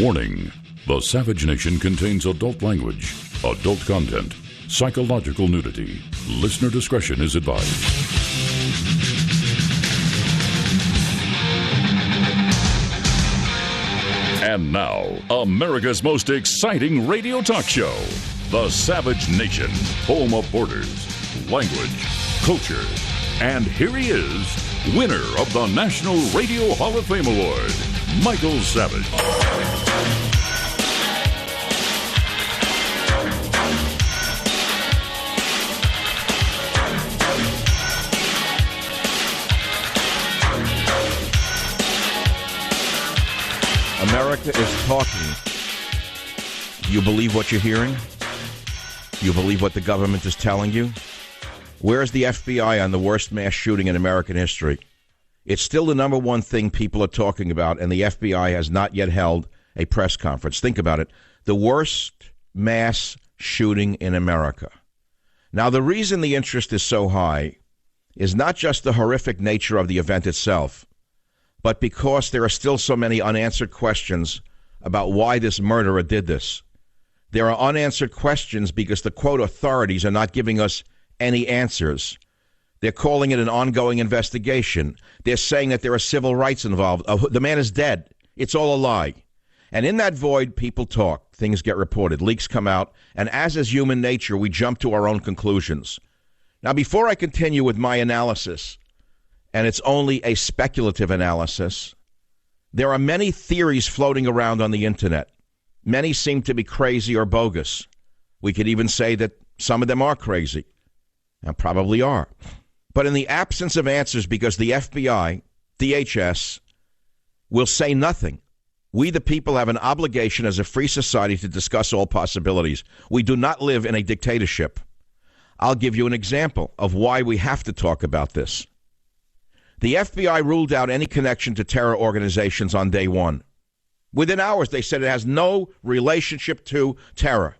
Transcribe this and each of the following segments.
Warning: the Savage Nation contains adult language, adult content, psychological nudity. Listener discretion is advised. And now, America's most exciting radio talk show, The Savage Nation, home of borders, language, culture. And here he is, winner of the National Radio Hall of Fame Award, Michael Savage. America is talking. You believe what you're hearing? You believe what the government is telling you? Where's the FBI on the worst mass shooting in American history? It's still the number one thing people are talking about, and the FBI has not yet held a press conference. Think about it. The worst mass shooting in America. Now, the reason the interest is so high is not just the horrific nature of the event itself, but because there are still so many unanswered questions about why this murderer did this. There are unanswered questions because the, quote, authorities are not giving us any answers. They're calling it an ongoing investigation. They're saying that there are civil rights involved. The man is dead. It's all a lie. And in that void, people talk. Things get reported. Leaks come out. And as is human nature, we jump to our own conclusions. Now, before I continue with my analysis, and it's only a speculative analysis, there are many theories floating around on the internet. Many seem to be crazy or bogus. We could even say that some of them are crazy, and probably are. But in the absence of answers, because the FBI, DHS, will say nothing, we the people have an obligation as a free society to discuss all possibilities. We do not live in a dictatorship. I'll give you an example of why we have to talk about this. The FBI ruled out any connection to terror organizations on day one. Within hours, they said it has no relationship to terror.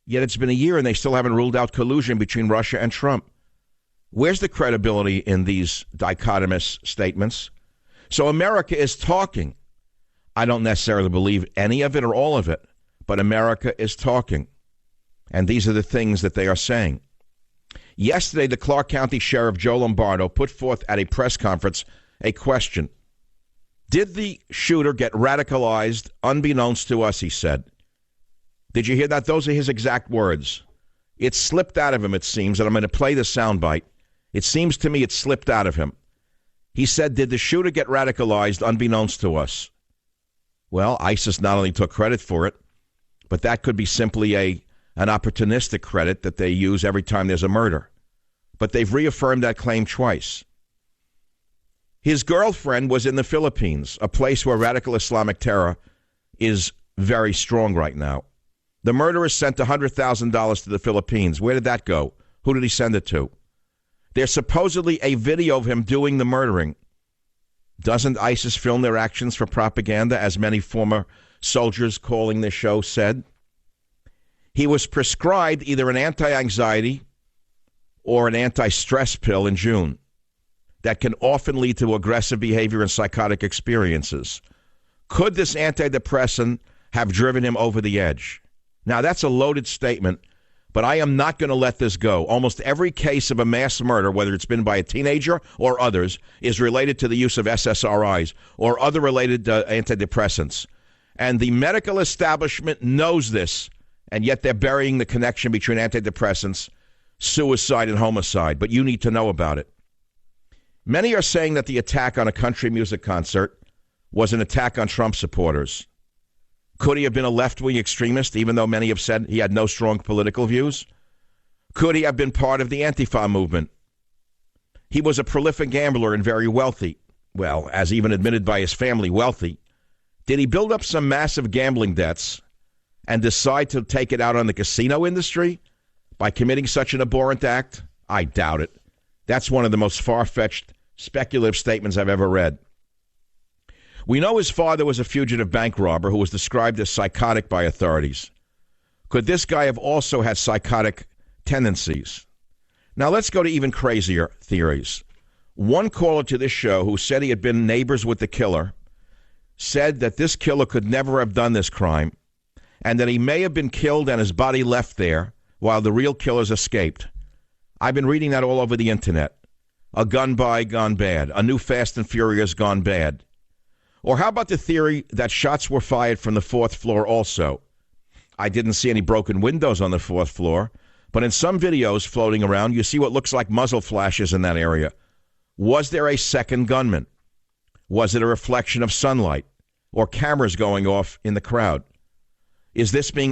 Yet it's been a year and they still haven't ruled out collusion between Russia and Trump. Where's the credibility in these dichotomous statements? So America is talking. I don't necessarily believe any of it or all of it, but America is talking. And these are the things that they are saying. Yesterday, the Clark County Sheriff Joe Lombardo put forth at a press conference a question. Did the shooter get radicalized unbeknownst to us, he said. Did you hear that? Those are his exact words. It slipped out of him, it seems, and I'm going to play the soundbite. It seems to me it slipped out of him. He said, did the shooter get radicalized unbeknownst to us? Well, ISIS not only took credit for it, but that could be simply an opportunistic credit that they use every time there's a murder. But they've reaffirmed that claim twice. His girlfriend was in the Philippines, a place where radical Islamic terror is very strong right now. The murderer sent $100,000 to the Philippines. Where did that go? Who did he send it to? There's supposedly a video of him doing the murdering. Doesn't ISIS film their actions for propaganda, as many former soldiers calling this show said? He was prescribed either an anti-anxiety or an anti-stress pill in June that can often lead to aggressive behavior and psychotic experiences. Could this antidepressant have driven him over the edge? Now, that's a loaded statement, but I am not going to let this go. Almost every case of a mass murder, whether it's been by a teenager or others, is related to the use of SSRIs or other related antidepressants. And the medical establishment knows this, and yet they're burying the connection between antidepressants, suicide, and homicide. But you need to know about it. Many are saying that the attack on a country music concert was an attack on Trump supporters. Could he have been a left-wing extremist, even though many have said he had no strong political views? Could he have been part of the Antifa movement? He was a prolific gambler and very wealthy. Well, as even admitted by his family, wealthy. Did he build up some massive gambling debts and decide to take it out on the casino industry by committing such an abhorrent act? I doubt it. That's one of the most far-fetched, speculative statements I've ever read. We know his father was a fugitive bank robber who was described as psychotic by authorities. Could this guy have also had psychotic tendencies? Now let's go to even crazier theories. One caller to this show who said he had been neighbors with the killer said that this killer could never have done this crime and that he may have been killed and his body left there while the real killers escaped. I've been reading that all over the internet. A gun buy gone bad. A new Fast and Furious gone bad. Or how about the theory that shots were fired from the fourth floor also? I didn't see any broken windows on the fourth floor, but in some videos floating around, you see what looks like muzzle flashes in that area. Was there a second gunman? Was it a reflection of sunlight or cameras going off in the crowd? Is this being...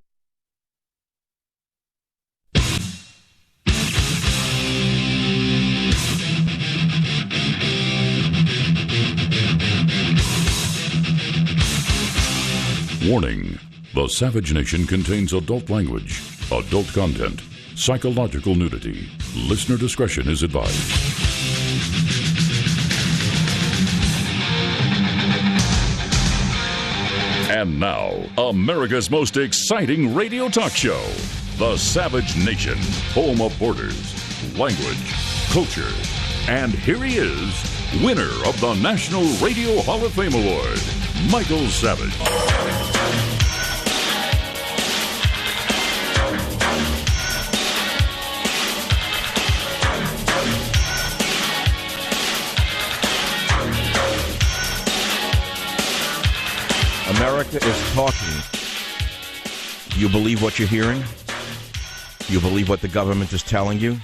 Warning: the Savage Nation contains adult language, adult content, psychological nudity. Listener discretion is advised. And now, America's most exciting radio talk show, The Savage Nation, home of borders, language, culture. And here he is, winner of the National Radio Hall of Fame Award, Michael Savage. America is talking. You believe what you're hearing? You believe what the government is telling you?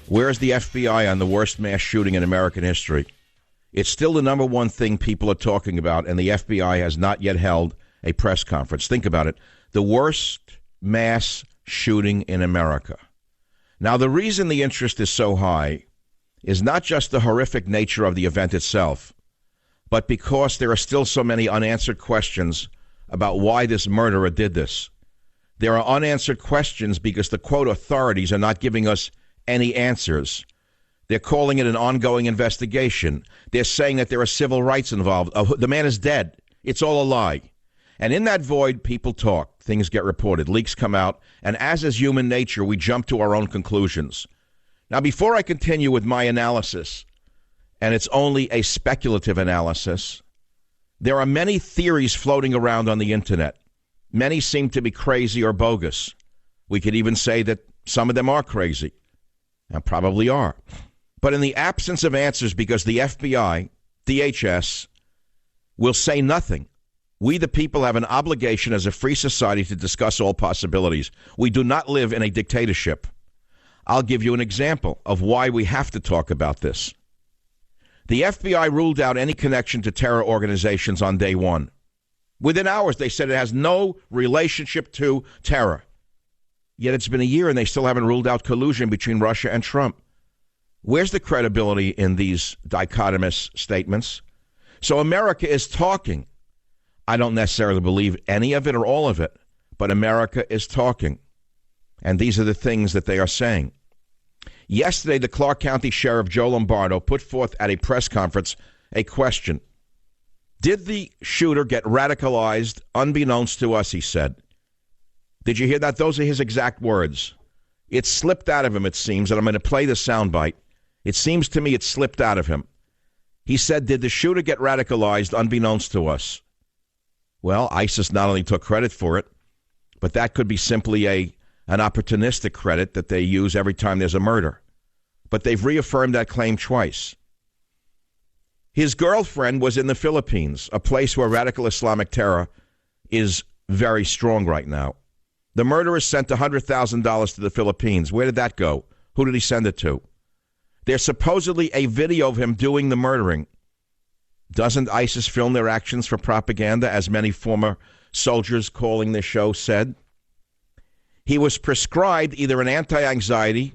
Where's the FBI on the worst mass shooting in American history? It's still the number one thing people are talking about, and the FBI has not yet held a press conference. Think about it. The worst mass shooting in America. Now, the reason the interest is so high is not just the horrific nature of the event itself, but because there are still so many unanswered questions about why this murderer did this. There are unanswered questions because the, quote, authorities are not giving us any answers. They're calling it an ongoing investigation. They're saying that there are civil rights involved. The man is dead. It's all a lie. And in that void, people talk. Things get reported. Leaks come out. And as is human nature, we jump to our own conclusions. Now, before I continue with my analysis, and it's only a speculative analysis, there are many theories floating around on the internet. Many seem to be crazy or bogus. We could even say that some of them are crazy, and probably are. But in the absence of answers, because the FBI, DHS, will say nothing, we the people have an obligation as a free society to discuss all possibilities. We do not live in a dictatorship. I'll give you an example of why we have to talk about this. The FBI ruled out any connection to terror organizations on day one. Within hours, they said it has no relationship to terror. Yet it's been a year and they still haven't ruled out collusion between Russia and Trump. Where's the credibility in these dichotomous statements? So America is talking. I don't necessarily believe any of it or all of it, but America is talking. And these are the things that they are saying. Yesterday, the Clark County Sheriff Joe Lombardo put forth at a press conference a question. Did the shooter get radicalized unbeknownst to us, he said. Did you hear that? Those are his exact words. It slipped out of him, it seems, and I'm going to play the soundbite. It seems to me it slipped out of him. He said, did the shooter get radicalized unbeknownst to us? Well, ISIS not only took credit for it, but that could be simply an opportunistic credit that they use every time there's a murder. But they've reaffirmed that claim twice. His girlfriend was in the Philippines, a place where radical Islamic terror is very strong right now. The murderer sent $100,000 to the Philippines. Where did that go? Who did he send it to? There's supposedly a video of him doing the murdering. Doesn't ISIS film their actions for propaganda, as many former soldiers calling this show said? He was prescribed either an anti-anxiety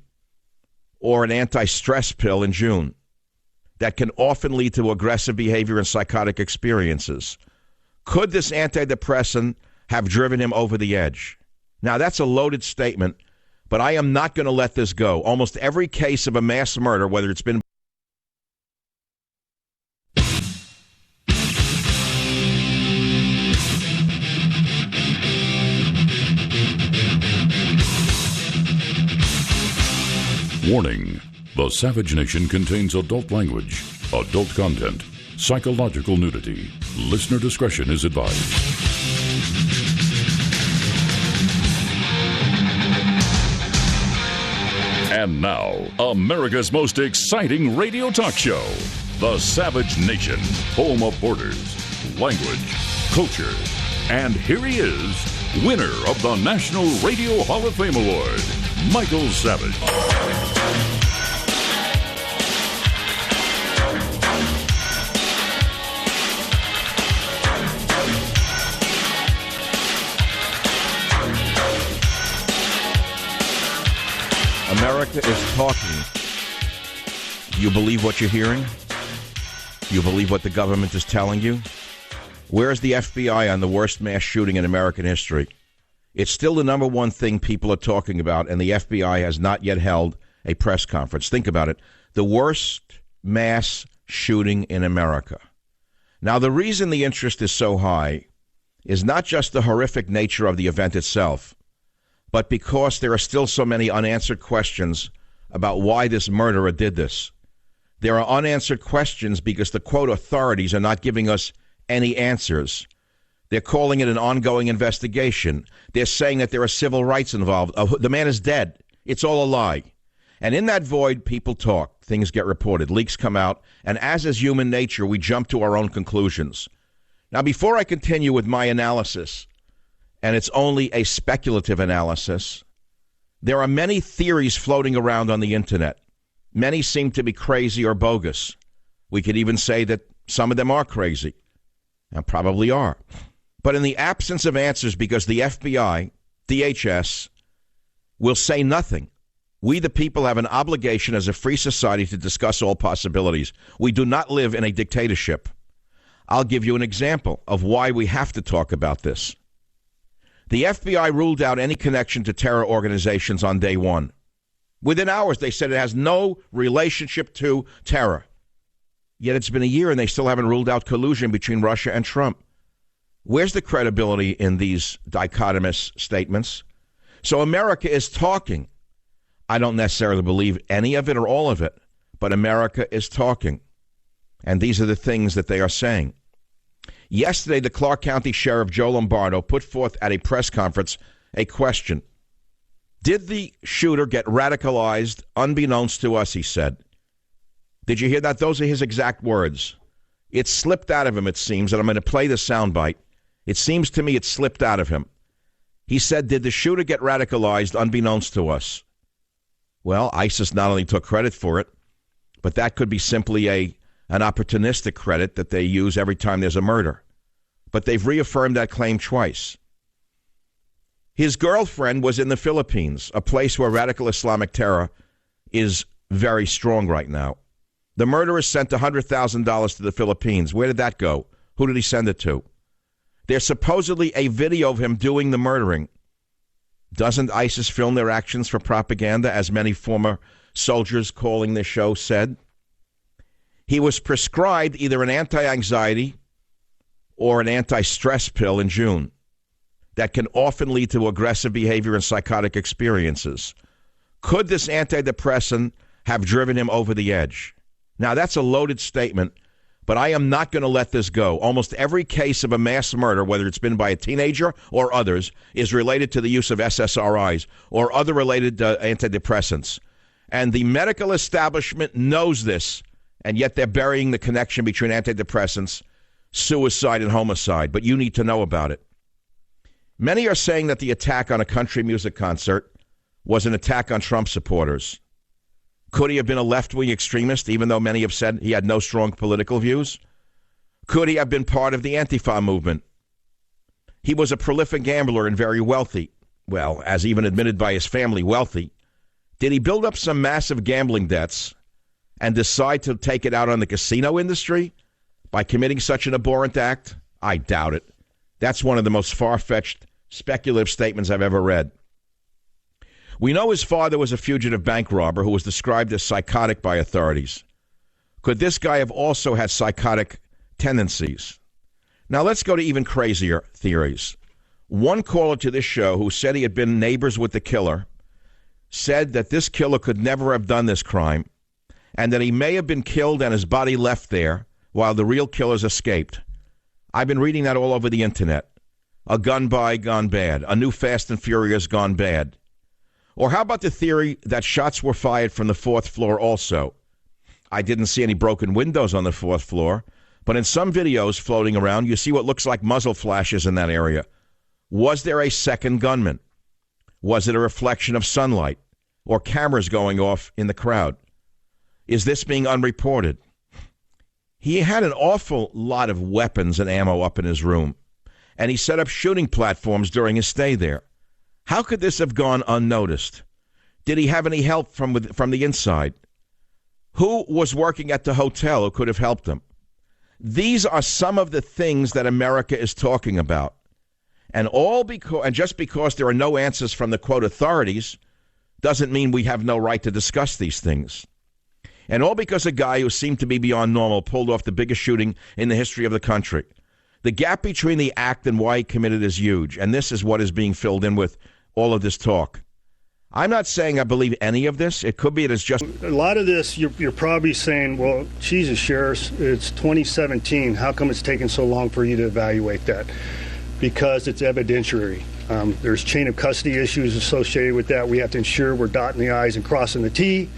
or an anti-stress pill in June that can often lead to aggressive behavior and psychotic experiences. Could this antidepressant have driven him over the edge? Now, that's a loaded statement, but I am not going to let this go. Almost every case of a mass murder, whether it's been Warning: the Savage Nation contains adult language, adult content, psychological nudity. Listener discretion is advised. And now, America's most exciting radio talk show, The Savage Nation, home of borders, language, culture. And here he is, winner of the National Radio Hall of Fame Award, Michael Savage. America is talking. You believe what you're hearing? You believe what the government is telling you? Where's the FBI on the worst mass shooting in American history? It's still the number one thing people are talking about, and the FBI has not yet held a press conference. Think about it. The worst mass shooting in America. Now, the reason the interest is so high is not just the horrific nature of the event itself, but because there are still so many unanswered questions about why this murderer did this. There are unanswered questions because the, quote, authorities are not giving us any answers. They're calling it an ongoing investigation. They're saying that there are civil rights involved. The man is dead. It's all a lie. And in that void, people talk. Things get reported. Leaks come out. And as is human nature, we jump to our own conclusions. Now, before I continue with my analysis, and it's only a speculative analysis, there are many theories floating around on the internet. Many seem to be crazy or bogus. We could even say that some of them are crazy, and probably are. But in the absence of answers, because the FBI, DHS, will say nothing, we the people have an obligation as a free society to discuss all possibilities. We do not live in a dictatorship. I'll give you an example of why we have to talk about this. The FBI ruled out any connection to terror organizations on day one. Within hours, they said it has no relationship to terror. Yet it's been a year and they still haven't ruled out collusion between Russia and Trump. Where's the credibility in these dichotomous statements? So America is talking. I don't necessarily believe any of it or all of it, but America is talking. And these are the things that they are saying. Yesterday, the Clark County Sheriff Joe Lombardo put forth at a press conference a question. Did the shooter get radicalized unbeknownst to us, he said. Did you hear that? Those are his exact words. It slipped out of him, it seems, and I'm going to play the soundbite. It seems to me it slipped out of him. He said, did the shooter get radicalized unbeknownst to us? Well, ISIS not only took credit for it, but that could be simply an opportunistic credit that they use every time there's a murder. But they've reaffirmed that claim twice. His girlfriend was in the Philippines, a place where radical Islamic terror is very strong right now. The murderer sent $100,000 to the Philippines. Where did that go? Who did he send it to? There's supposedly a video of him doing the murdering. Doesn't ISIS film their actions for propaganda, as many former soldiers calling this show said? He was prescribed either an anti-anxiety or an anti-stress pill in June that can often lead to aggressive behavior and psychotic experiences. Could this antidepressant have driven him over the edge? Now, that's a loaded statement, but I am not going to let this go. Almost every case of a mass murder, whether it's been by a teenager or others, is related to the use of SSRIs or other related antidepressants. And the medical establishment knows this, and yet they're burying the connection between antidepressants, suicide, and homicide. But you need to know about it. Many are saying that the attack on a country music concert was an attack on Trump supporters. Could he have been a left-wing extremist, even though many have said he had no strong political views? Could he have been part of the Antifa movement? He was a prolific gambler and very wealthy. Well, as even admitted by his family, wealthy. Did he build up some massive gambling debts and decide to take it out on the casino industry by committing such an abhorrent act? I doubt it. That's one of the most far-fetched, speculative statements I've ever read. We know his father was a fugitive bank robber who was described as psychotic by authorities. Could this guy have also had psychotic tendencies? Now let's go to even crazier theories. One caller to this show who said he had been neighbors with the killer said that this killer could never have done this crime and that he may have been killed and his body left there while the real killers escaped. I've been reading that all over the internet. A gun buy gone bad. A new Fast and Furious gone bad. Or how about the theory that shots were fired from the 4th floor also? I didn't see any broken windows on the 4th floor, but in some videos floating around, you see what looks like muzzle flashes in that area. Was there a second gunman? Was it a reflection of sunlight or cameras going off in the crowd? Is this being unreported? He had an awful lot of weapons and ammo up in his room, and he set up shooting platforms during his stay there. How could this have gone unnoticed? Did he have any help from the inside? Who was working at the hotel who could have helped him? These are some of the things that America is talking about. And just because there are no answers from the, quote, authorities doesn't mean we have no right to discuss these things. And all because a guy who seemed to be beyond normal pulled off the biggest shooting in the history of the country. The gap between the act and why he committed is huge, and this is what is being filled in with all of this talk. I'm not saying I believe any of this. It could be it's just... A lot of this, you're probably saying, well, Jesus, Sheriff, it's 2017. How come it's taking so long for you to evaluate that? Because it's evidentiary. There's chain of custody issues associated with that. We have to ensure we're dotting the I's and crossing the T,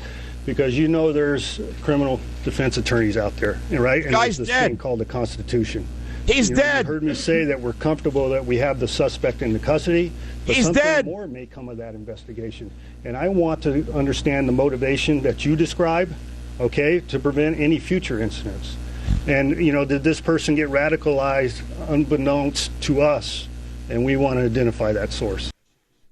because there's criminal defense attorneys out there, right? And guy's there's this dead. thing called the Constitution. He's dead. You heard me say that we're comfortable that we have the suspect in the custody. But He's dead. More may come of that investigation. And I want to understand the motivation that you describe, okay, to prevent any future incidents. And, did this person get radicalized unbeknownst to us? And we want to identify that source.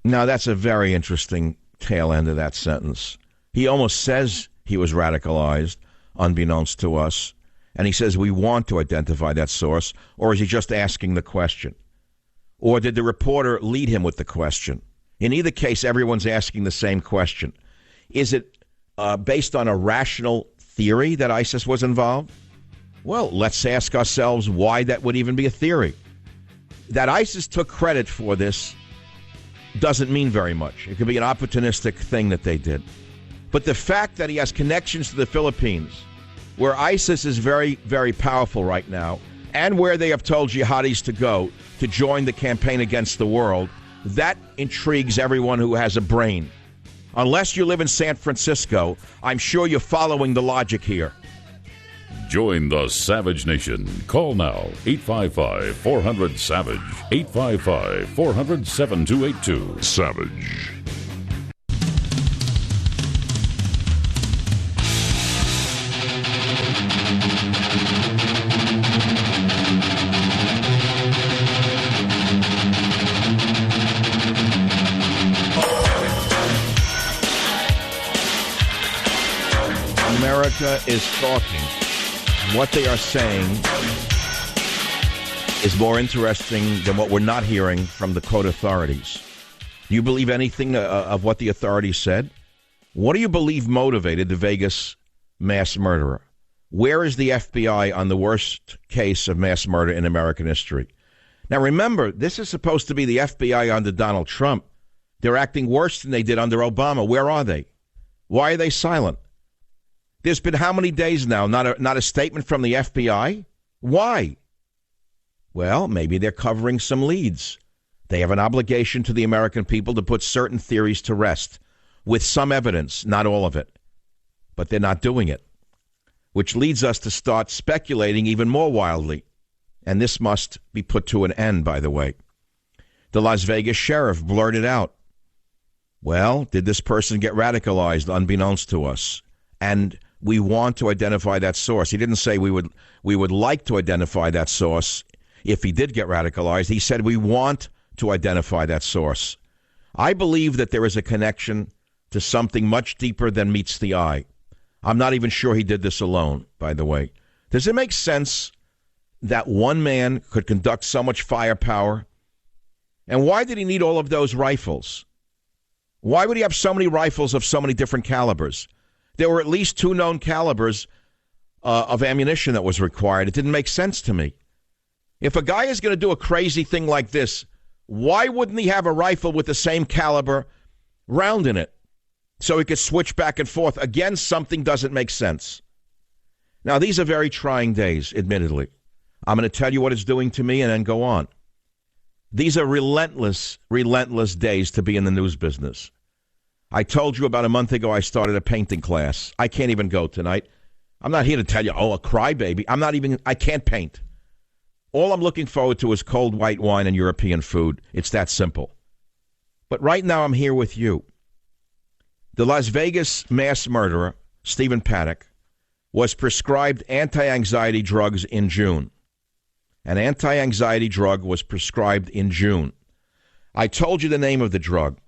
Now, that's a very interesting tail end of that sentence. He almost says he was radicalized unbeknownst to us. And he says we want to identify that source. Or is he just asking the question? Or did the reporter lead him with the question? In either case, everyone's asking the same question. Is it based on a rational theory that ISIS was involved? Well, let's ask ourselves why that would even be a theory. That ISIS took credit for this doesn't mean very much. It could be an opportunistic thing that they did. But the fact that he has connections to the Philippines, where ISIS is very, very powerful right now, and where they have told jihadis to go to join the campaign against the world, that intrigues everyone who has a brain. Unless you live in San Francisco, I'm sure you're following the logic here. Join the Savage Nation. Call now, 855-400-SAVAGE, 855-400-7282. Savage. America is talking. What they are saying is more interesting than what we're not hearing from the quote authorities. Do you believe anything of what the authorities said? What do you believe motivated the Vegas mass murderer? Where is the FBI on the worst case of mass murder in American history? Now remember, this is supposed to be the FBI under Donald Trump. They're acting worse than they did under Obama. Where are they? Why are they silent? There's been how many days now? Not a statement from the FBI? Why? Well, maybe they're covering some leads. They have an obligation to the American people to put certain theories to rest with some evidence, not all of it. But they're not doing it, which leads us to start speculating even more wildly. And this must be put to an end, by the way. The Las Vegas sheriff blurted out, well, did this person get radicalized unbeknownst to us? And we want to identify that source. He didn't say we would like to identify that source if he did get radicalized. He said we want to identify that source. I believe that there is a connection to something much deeper than meets the eye. I'm not even sure he did this alone, by the way. Does it make sense that one man could conduct so much firepower? And why did he need all of those rifles? Why would he have so many rifles of so many different calibers? There were at least 2 known calibers of ammunition that was required. It didn't make sense to me. If a guy is going to do a crazy thing like this, why wouldn't he have a rifle with the same caliber round in it so he could switch back and forth? Again, something doesn't make sense. Now, these are very trying days, admittedly. I'm going to tell you what it's doing to me and then go on. These are relentless, relentless days to be in the news business. I told you about a month ago I started a painting class. I can't even go tonight. I'm not here to tell you, a crybaby. I can't paint. All I'm looking forward to is cold white wine and European food. It's that simple. But right now I'm here with you. The Las Vegas mass murderer, Stephen Paddock, was prescribed anti-anxiety drugs in June. An anti-anxiety drug was prescribed in June. I told you the name of the drug.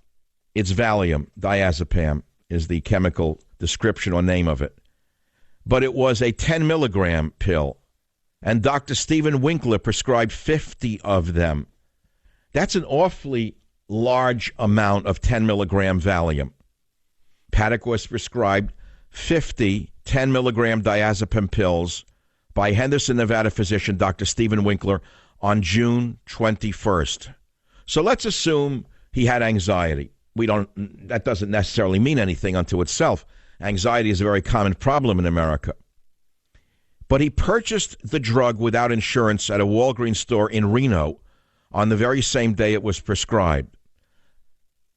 It's Valium. Diazepam is the chemical description or name of it. But it was a 10-milligram pill, and Dr. Stephen Winkler prescribed 50 of them. That's an awfully large amount of 10-milligram Valium. Paddock was prescribed 50 10-milligram diazepam pills by Henderson, Nevada physician Dr. Stephen Winkler on June 21st. So let's assume he had anxiety. That doesn't necessarily mean anything unto itself. Anxiety is a very common problem in America. But he purchased the drug without insurance at a Walgreens store in Reno on the very same day it was prescribed.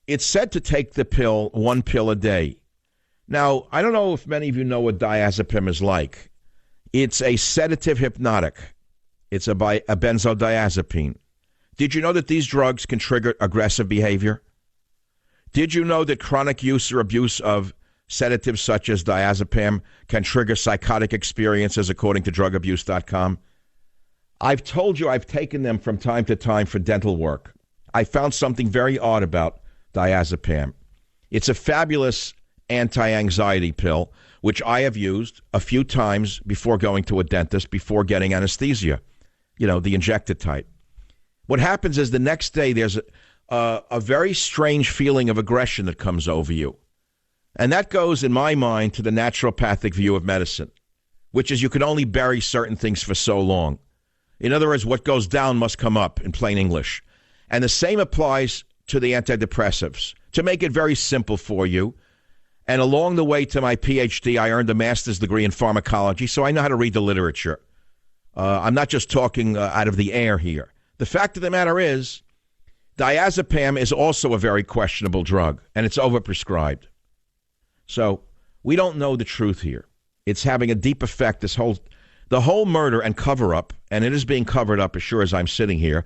It's said to take the pill, one pill a day. Now, I don't know if many of you know what diazepam is like. It's a sedative hypnotic. It's a benzodiazepine. Did you know that these drugs can trigger aggressive behavior? Did you know that chronic use or abuse of sedatives such as diazepam can trigger psychotic experiences, according to drugabuse.com? I've told you I've taken them from time to time for dental work. I found something very odd about diazepam. It's a fabulous anti-anxiety pill, which I have used a few times before going to a dentist, before getting anesthesia, the injected type. What happens is the next day there's a very strange feeling of aggression that comes over you. And that goes, in my mind, to the naturopathic view of medicine, which is you can only bury certain things for so long. In other words, what goes down must come up, in plain English. And the same applies to the antidepressives. To make it very simple for you, and along the way to my PhD, I earned a master's degree in pharmacology, so I know how to read the literature. I'm not just talking out of the air here. The fact of the matter is, diazepam is also a very questionable drug, and it's overprescribed. So we don't know the truth here. It's having a deep effect, the whole murder and cover-up, and it is being covered up as sure as I'm sitting here,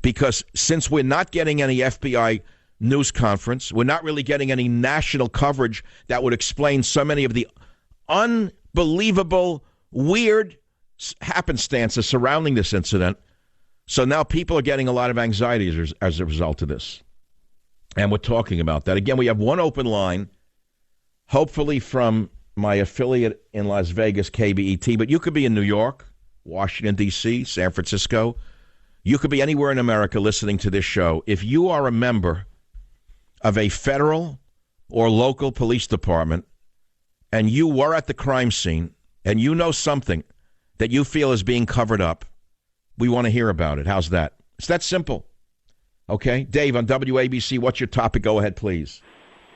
because since we're not getting any FBI news conference, we're not really getting any national coverage that would explain so many of the unbelievable, weird happenstances surrounding this incident. So now people are getting a lot of anxiety as a result of this. And we're talking about that. Again, we have one open line, hopefully from my affiliate in Las Vegas, KBET, but you could be in New York, Washington, D.C., San Francisco. You could be anywhere in America listening to this show. If you are a member of a federal or local police department and you were at the crime scene and you know something that you feel is being covered up, we want to hear about it. How's that? It's that simple. Okay? Dave, on WABC, what's your topic? Go ahead, please.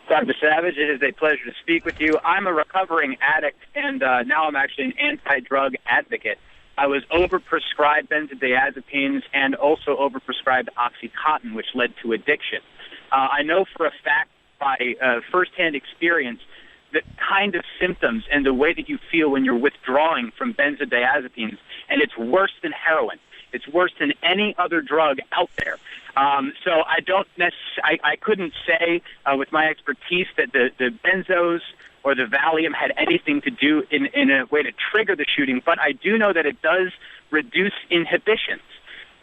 Dr. Savage, it is a pleasure to speak with you. I'm a recovering addict, and now I'm actually an anti-drug advocate. I was overprescribed benzodiazepines and also overprescribed OxyContin, which led to addiction. I know for a fact by firsthand experience the kind of symptoms and the way that you feel when you're withdrawing from benzodiazepines, and it's worse than heroin. It's worse than any other drug out there. So I couldn't say with my expertise that the benzos or the Valium had anything to do in a way to trigger the shooting, but I do know that it does reduce inhibitions.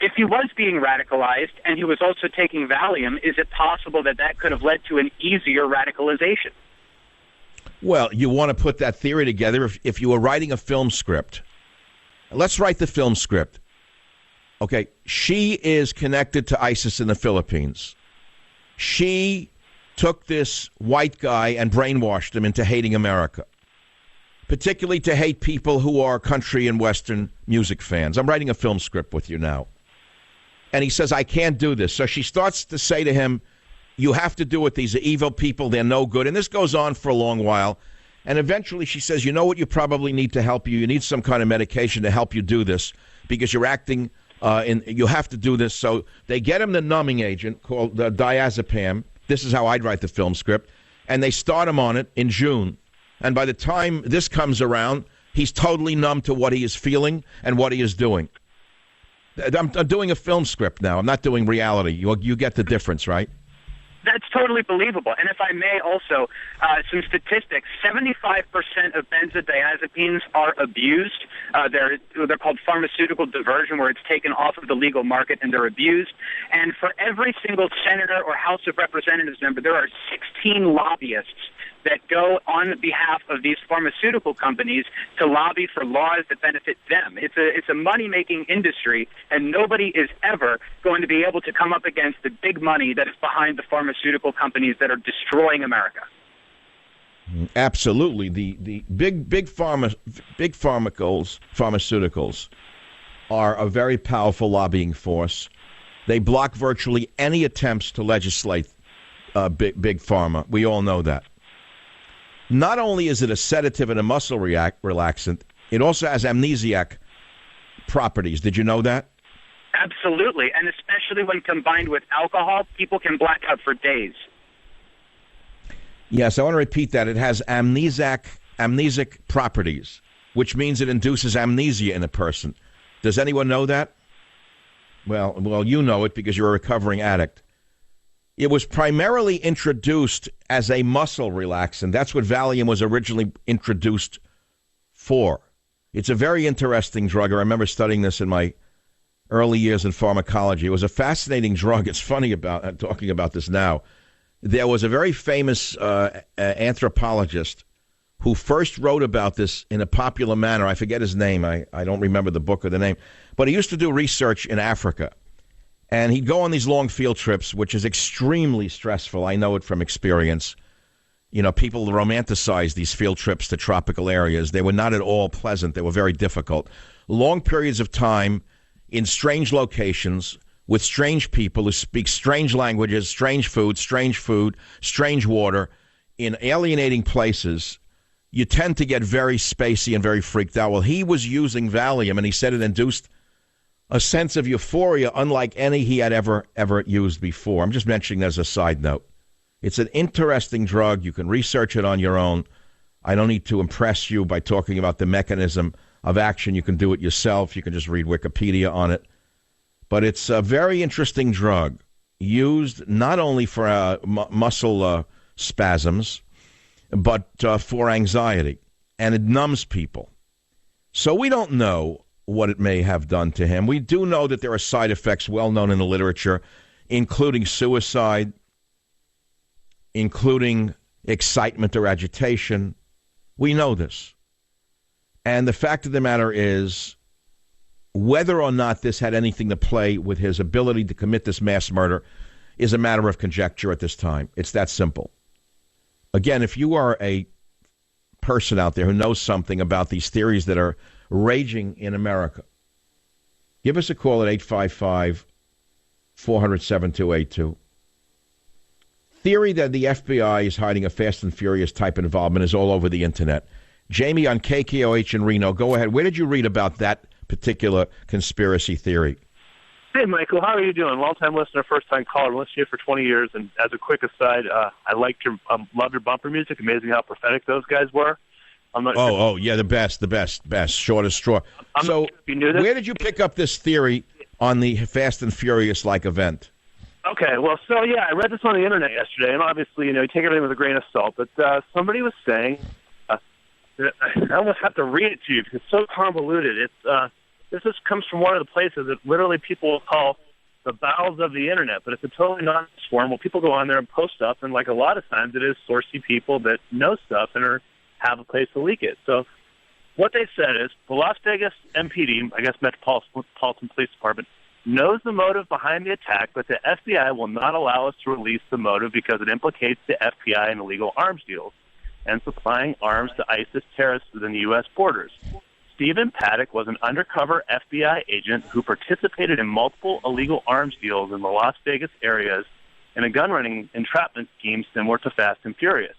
If he was being radicalized and he was also taking Valium, is it possible that that could have led to an easier radicalization? Well, you want to put that theory together. If you were writing a film script, let's write the film script. Okay, she is connected to ISIS in the Philippines. She took this white guy and brainwashed him into hating America, particularly to hate people who are country and Western music fans. I'm writing a film script with you now. And he says, I can't do this. So she starts to say to him, you have to do it. These are evil people. They're no good. And this goes on for a long while. And eventually she says, you know what you probably need to help you? You need some kind of medication to help you do this because you're acting, you have to do this. So they get him the numbing agent called diazepam. This is how I'd write the film script. And they start him on it in June. And by the time this comes around, he's totally numb to what he is feeling and what he is doing. I'm doing a film script now. I'm not doing reality. You get the difference, right? That's totally believable. And if I may also, some statistics, 75% of benzodiazepines are abused. They're called pharmaceutical diversion, where it's taken off of the legal market and they're abused. And for every single senator or House of Representatives member, there are 16 lobbyists that go on behalf of these pharmaceutical companies to lobby for laws that benefit them. It's a money-making industry, and nobody is ever going to be able to come up against the big money that is behind the pharmaceutical companies that are destroying America. Absolutely. The big pharmaceuticals are a very powerful lobbying force. They block virtually any attempts to legislate big pharma. We all know that. Not only is it a sedative and a muscle relaxant, it also has amnesiac properties. Did you know that? Absolutely, and especially when combined with alcohol, people can black out for days. Yes, I want to repeat that. It has amnesic properties, which means it induces amnesia in a person. Does anyone know that? Well, you know it because you're a recovering addict. It was primarily introduced as a muscle relaxant. That's what Valium was originally introduced for. It's a very interesting drug. I remember studying this in my early years in pharmacology. It was a fascinating drug. It's funny about talking about this now. There was a very famous anthropologist who first wrote about this in a popular manner. I forget his name. I don't remember the book or the name. But he used to do research in Africa. And he'd go on these long field trips, which is extremely stressful. I know it from experience. You know, people romanticize these field trips to tropical areas. They were not at all pleasant. They were very difficult. Long periods of time in strange locations with strange people who speak strange languages, strange food, strange water, in alienating places. You tend to get very spacey and very freaked out. Well, he was using Valium, and he said it induced a sense of euphoria unlike any he had ever used before. I'm just mentioning that as a side note. It's an interesting drug. You can research it on your own. I don't need to impress you by talking about the mechanism of action. You can do it yourself. You can just read Wikipedia on it. But it's a very interesting drug used not only for muscle spasms, but for anxiety. And it numbs people. So we don't know what it may have done to him. We do know that there are side effects well known in the literature, including suicide, including excitement or agitation. We know this. And the fact of the matter is, whether or not this had anything to play with his ability to commit this mass murder is a matter of conjecture at this time. It's that simple. Again, if you are a person out there who knows something about these theories that are raging in America, give us a call at 855-400-7282. Theory that the FBI is hiding a Fast and Furious type involvement is all over the internet. Jamie on KKOH in Reno, go ahead. Where did you read about that particular conspiracy theory? Hey, Michael, how are you doing? Long-time listener, first-time caller. I've listened to you for 20 years, and as a quick aside, I liked your, love your bumper music. Amazing how prophetic those guys were. I'm not sure. Yeah, the best, shortest straw. So, you knew this? Where did you pick up this theory on the Fast and Furious-like event? Okay, well, I read this on the internet yesterday, and obviously, you take everything with a grain of salt, but somebody was saying, I almost have to read it to you because it's so convoluted. This just comes from one of the places that literally people will call the bowels of the internet, but it's a totally anonymous forum. Well, people go on there and post stuff, and like a lot of times it is sourcey people that know stuff and have a place to leak it. So what they said is the Las Vegas MPD, I guess Metropolitan Police Department, knows the motive behind the attack, but the FBI will not allow us to release the motive because it implicates the FBI in illegal arms deals and supplying arms to ISIS terrorists within the U.S. borders. Stephen Paddock was an undercover FBI agent who participated in multiple illegal arms deals in the Las Vegas areas in a gun-running entrapment scheme similar to Fast and Furious.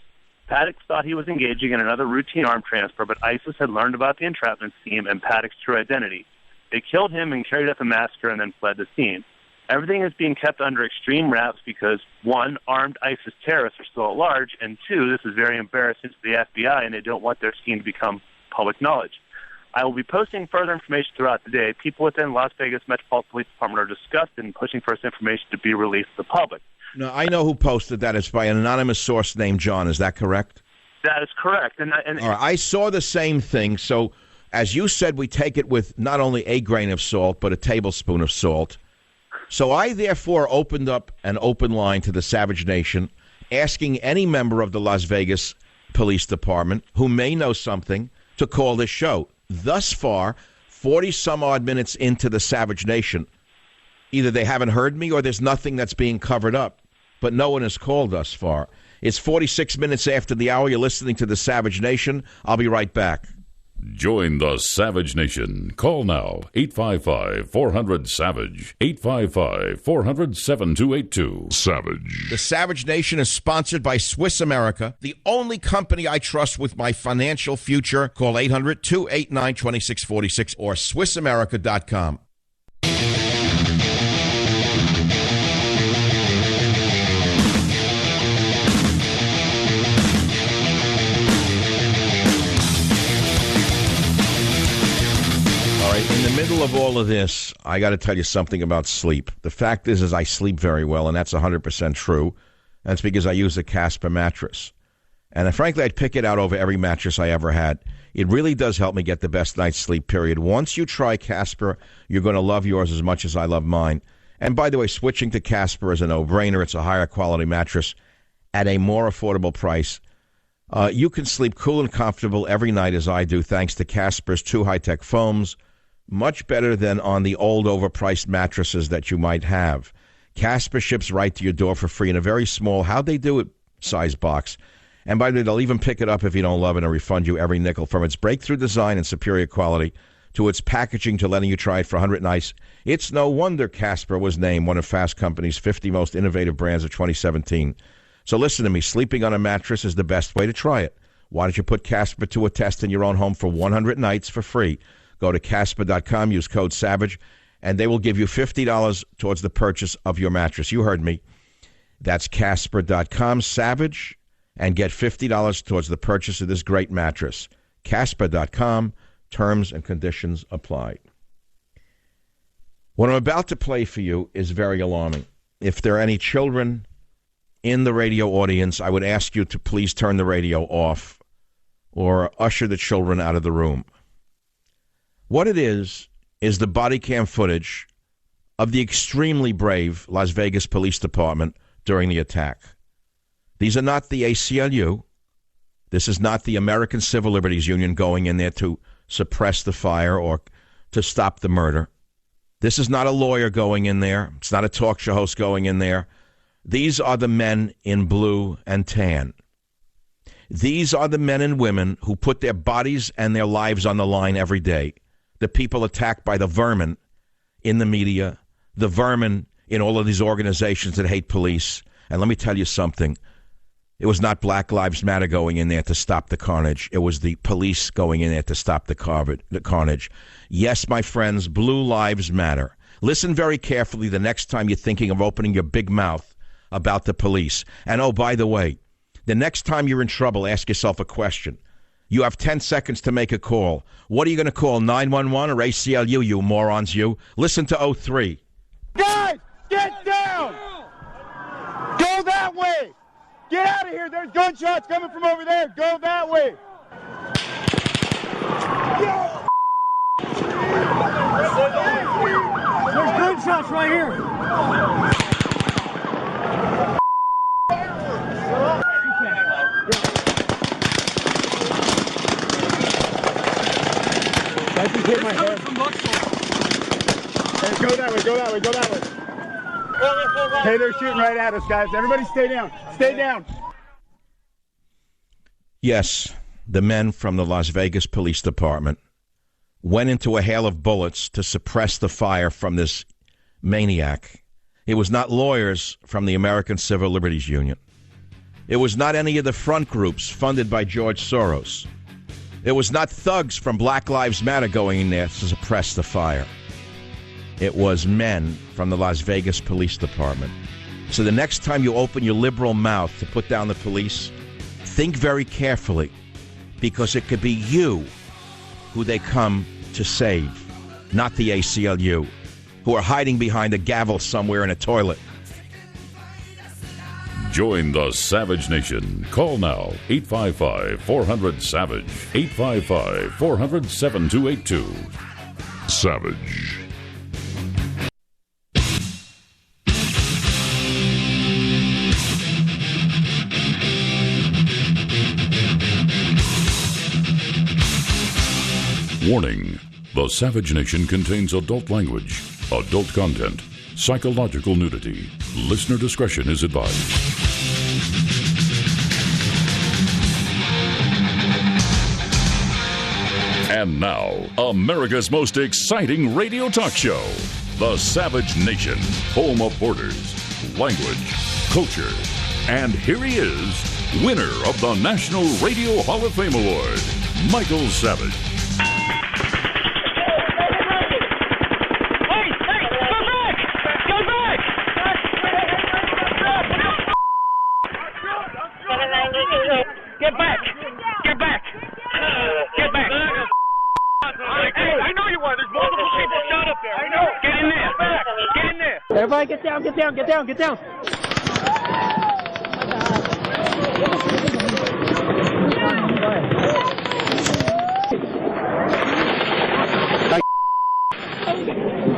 Paddock thought he was engaging in another routine arm transfer, but ISIS had learned about the entrapment scheme and Paddock's true identity. They killed him and carried out the massacre and then fled the scene. Everything is being kept under extreme wraps because, one, armed ISIS terrorists are still at large, and two, this is very embarrassing to the FBI, and they don't want their scheme to become public knowledge. I will be posting further information throughout the day. People within Las Vegas Metropolitan Police Department are disgusted and pushing for this information to be released to the public. No, I know who posted that. It's by an anonymous source named John. Is that correct? That is correct. And all right, I saw the same thing. So, as you said, we take it with not only a grain of salt, but a tablespoon of salt. So I, therefore, opened up an open line to the Savage Nation, asking any member of the Las Vegas Police Department who may know something to call this show. Thus far, 40-some-odd minutes into the Savage Nation, either they haven't heard me or there's nothing that's being covered up. But no one has called thus far. It's 46 minutes after the hour. You're listening to the Savage Nation. I'll be right back. Join the Savage Nation. Call now, 855-400-SAVAGE, 855-400-7282. Savage. The Savage Nation is sponsored by Swiss America, the only company I trust with my financial future. Call 800-289-2646 or SwissAmerica.com. In the middle of all of this, I got to tell you something about sleep. The fact is I sleep very well, and that's 100% true. That's because I use a Casper mattress. And frankly, I'd pick it out over every mattress I ever had. It really does help me get the best night's sleep, period. Once you try Casper, you're going to love yours as much as I love mine. And by the way, switching to Casper is a no-brainer. It's a higher quality mattress at a more affordable price. You can sleep cool and comfortable every night as I do, thanks to Casper's 2 high-tech foams. Much better than on the old overpriced mattresses that you might have. Casper ships right to your door for free in a very small, how'd they do it, size box. And by the way, they'll even pick it up if you don't love it and refund you every nickel. From its breakthrough design and superior quality to its packaging to letting you try it for 100 nights, it's no wonder Casper was named one of Fast Company's 50 most innovative brands of 2017. So listen to me, sleeping on a mattress is the best way to try it. Why don't you put Casper to a test in your own home for 100 nights for free? Go to Casper.com, use code SAVAGE, and they will give you $50 towards the purchase of your mattress. You heard me. That's Casper.com, SAVAGE, and get $50 towards the purchase of this great mattress. Casper.com, terms and conditions apply. What I'm about to play for you is very alarming. If there are any children in the radio audience, I would ask you to please turn the radio off or usher the children out of the room. What it is the body cam footage of the extremely brave Las Vegas Police Department during the attack. These are not the ACLU. This is not the American Civil Liberties Union going in there to suppress the fire or to stop the murder. This is not a lawyer going in there. It's not a talk show host going in there. These are the men in blue and tan. These are the men and women who put their bodies and their lives on the line every day. The people attacked by the vermin in the media, the vermin in all of these organizations that hate police. And let me tell you something. It was not Black Lives Matter going in there to stop the carnage. It was the police going in there to stop the carnage. Yes, my friends, blue lives matter. Listen very carefully the next time you're thinking of opening your big mouth about the police. And oh, by the way, the next time you're in trouble, ask yourself a question. You have 10 seconds to make a call. What are you going to call, 911 or ACLU, you morons, you? Listen to 03. Guys, get down! Go that way! Get out of here! There's gunshots coming from over there! Go that way! There's gunshots right here! I just hit my head. Hey, go that way, go that way, go that way. Hey, they're shooting right at us, guys. Everybody stay down. Stay down. Yes, the men from the Las Vegas Police Department went into a hail of bullets to suppress the fire from this maniac. It was not lawyers from the American Civil Liberties Union. It was not any of the front groups funded by George Soros. It was not thugs from Black Lives Matter going in there to suppress the fire. It was men from the Las Vegas Police Department. So the next time you open your liberal mouth to put down the police, think very carefully, because it could be you who they come to save, not the ACLU, who are hiding behind a gavel somewhere in a toilet. Join the Savage Nation. Call now, 855-400-SAVAGE, 855-400-7282. Savage. Warning: the Savage Nation contains adult language, adult content, psychological nudity. Listener discretion is advised. And now, America's most exciting radio talk show, the Savage Nation, home of borders, language, culture. And here he is, winner of the National Radio Hall of Fame Award, Michael Savage. Get back! Get back! Get back! Hey, I know you are. There's multiple people shot up there. I know. Get in there. Get in there. Everybody get down, get down, get down, get down.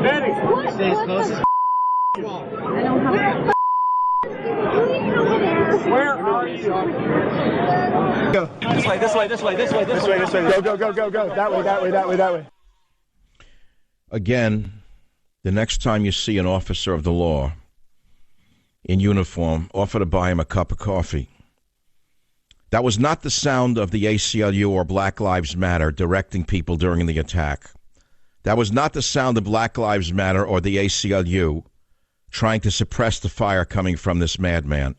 Benny. Stay as close as Where are you? Go. This way, this way, this way, this way, this way, this way. Go, go, go, go, go. That way, that way, that way, that way. Again, the next time you see an officer of the law in uniform, offer to buy him a cup of coffee. That was not the sound of the ACLU or Black Lives Matter directing people during the attack. That was not the sound of Black Lives Matter or the ACLU trying to suppress the fire coming from this madman.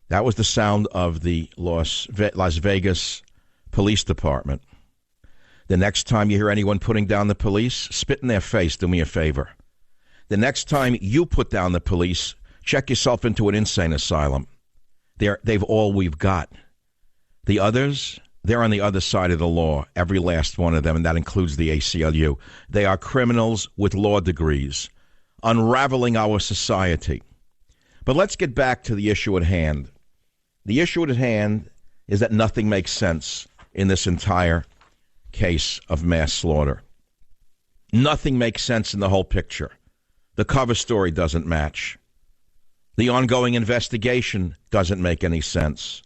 That was the sound of the Las Vegas Police Department. The next time you hear anyone putting down the police, spit in their face, do me a favor. The next time you put down the police, check yourself into an insane asylum. They've all we've got. The others, they're on the other side of the law, every last one of them, and that includes the ACLU. They are criminals with law degrees, unraveling our society. But let's get back to the issue at hand. The issue at hand is that nothing makes sense in this entire case of mass slaughter. Nothing makes sense in the whole picture. The cover story doesn't match. The ongoing investigation doesn't make any sense.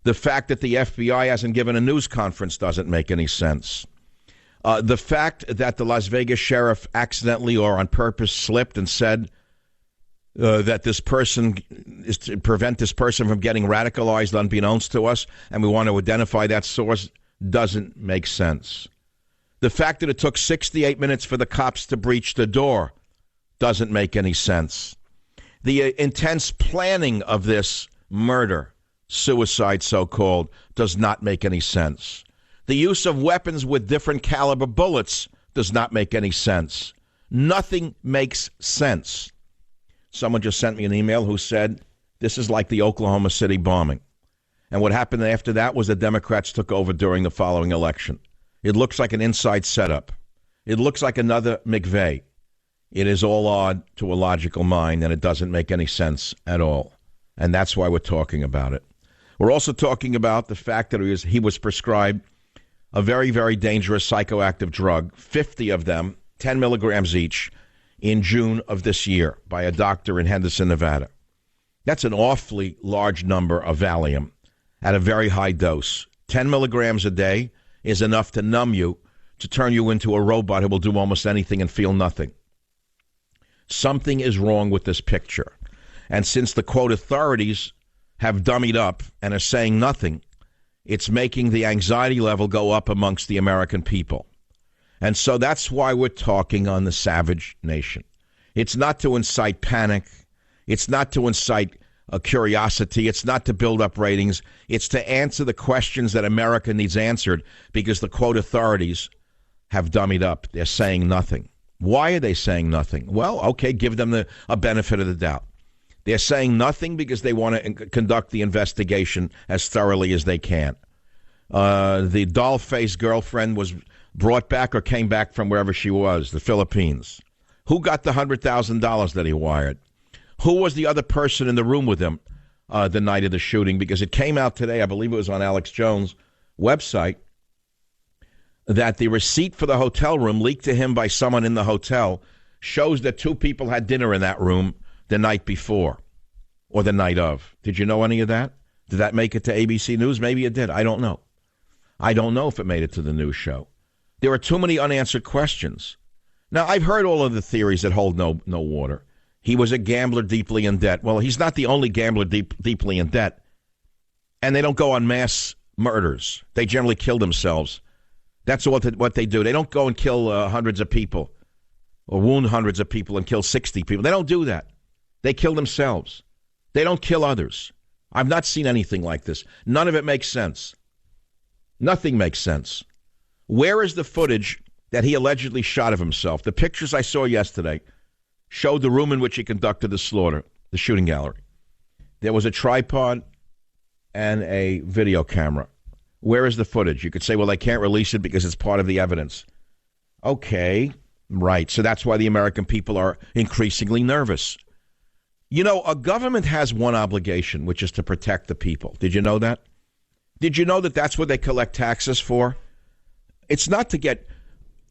The fact that the FBI hasn't given a news conference doesn't make any sense. The fact that the Las Vegas sheriff accidentally or on purpose slipped and said that this person is to prevent this person from getting radicalized unbeknownst to us, and we want to identify that source, doesn't make sense. The fact that it took 68 minutes for the cops to breach the door doesn't make any sense. The intense planning of this murder, suicide so-called, does not make any sense. The use of weapons with different caliber bullets does not make any sense. Nothing makes sense. Someone just sent me an email who said, this is like the Oklahoma City bombing. And what happened after that was the Democrats took over during the following election. It looks like an inside setup. It looks like another McVeigh. It is all odd to a logical mind, and it doesn't make any sense at all. And that's why we're talking about it. We're also talking about the fact that he was prescribed a very, very dangerous psychoactive drug, 50 of them, 10 milligrams each, in June of this year by a doctor in Henderson, Nevada. That's an awfully large number of Valium at a very high dose. 10 milligrams a day is enough to numb you, to turn you into a robot who will do almost anything and feel nothing. Something is wrong with this picture. And since the, quote, authorities have dummied up and are saying nothing, it's making the anxiety level go up amongst the American people. And so that's why we're talking on the Savage Nation. It's not to incite panic. It's not to incite a curiosity. It's not to build up ratings. It's to answer the questions that America needs answered because the, quote, authorities have dummied up. They're saying nothing. Why are they saying nothing? Well, okay, give them a benefit of the doubt. They're saying nothing because they want to conduct the investigation as thoroughly as they can. The doll-faced girlfriend was brought back or came back from wherever she was, the Philippines. Who got the $100,000 that he wired? Who was the other person in the room with him the night of the shooting? Because it came out today, I believe it was on Alex Jones' website, that the receipt for the hotel room leaked to him by someone in the hotel shows that two people had dinner in that room the night before or the night of. Did you know any of that? Did that make it to ABC News? Maybe it did. I don't know. I don't know if it made it to the news show. There are too many unanswered questions. Now, I've heard all of the theories that hold no water. He was a gambler deeply in debt. Well, he's not the only gambler deeply in debt. And they don't go on mass murders. They generally kill themselves. That's what they do. They don't go and kill hundreds of people or wound hundreds of people and kill 60 people. They don't do that. They kill themselves. They don't kill others. I've not seen anything like this. None of it makes sense. Nothing makes sense. Where is the footage that he allegedly shot of himself? The pictures I saw yesterday showed the room in which he conducted the slaughter, the shooting gallery. There was a tripod and a video camera. Where is the footage? You could say, well, they can't release it because it's part of the evidence. Okay, right. So that's why the American people are increasingly nervous. You know, a government has one obligation, which is to protect the people. Did you know that? Did you know that that's what they collect taxes for? It's not to get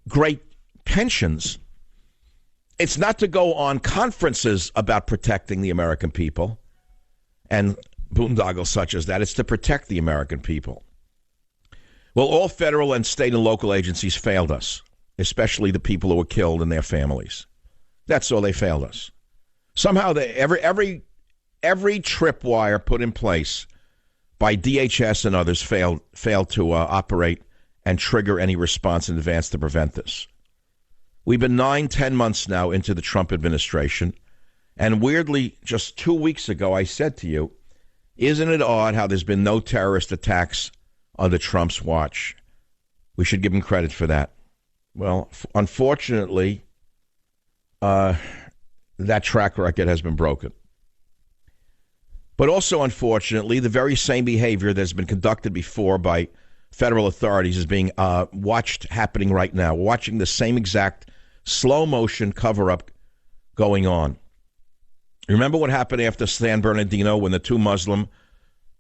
great pensions. It's not to go on conferences about protecting the American people and boondoggles such as that. It's to protect the American people. Well, all federal and state and local agencies failed us, especially the people who were killed and their families. That's all. They failed us. Somehow, every tripwire put in place by DHS and others failed to operate and trigger any response in advance to prevent this. We've been 9-10 months now into the Trump administration, and weirdly, just 2 weeks ago, I said to you, isn't it odd how there's been no terrorist attacks under Trump's watch? We should give him credit for that. Well, unfortunately, that track record has been broken. But also, unfortunately, the very same behavior that's been conducted before by federal authorities is being watched happening right now. We're watching the same exact slow-motion cover-up going on. Remember what happened after San Bernardino when the two Muslim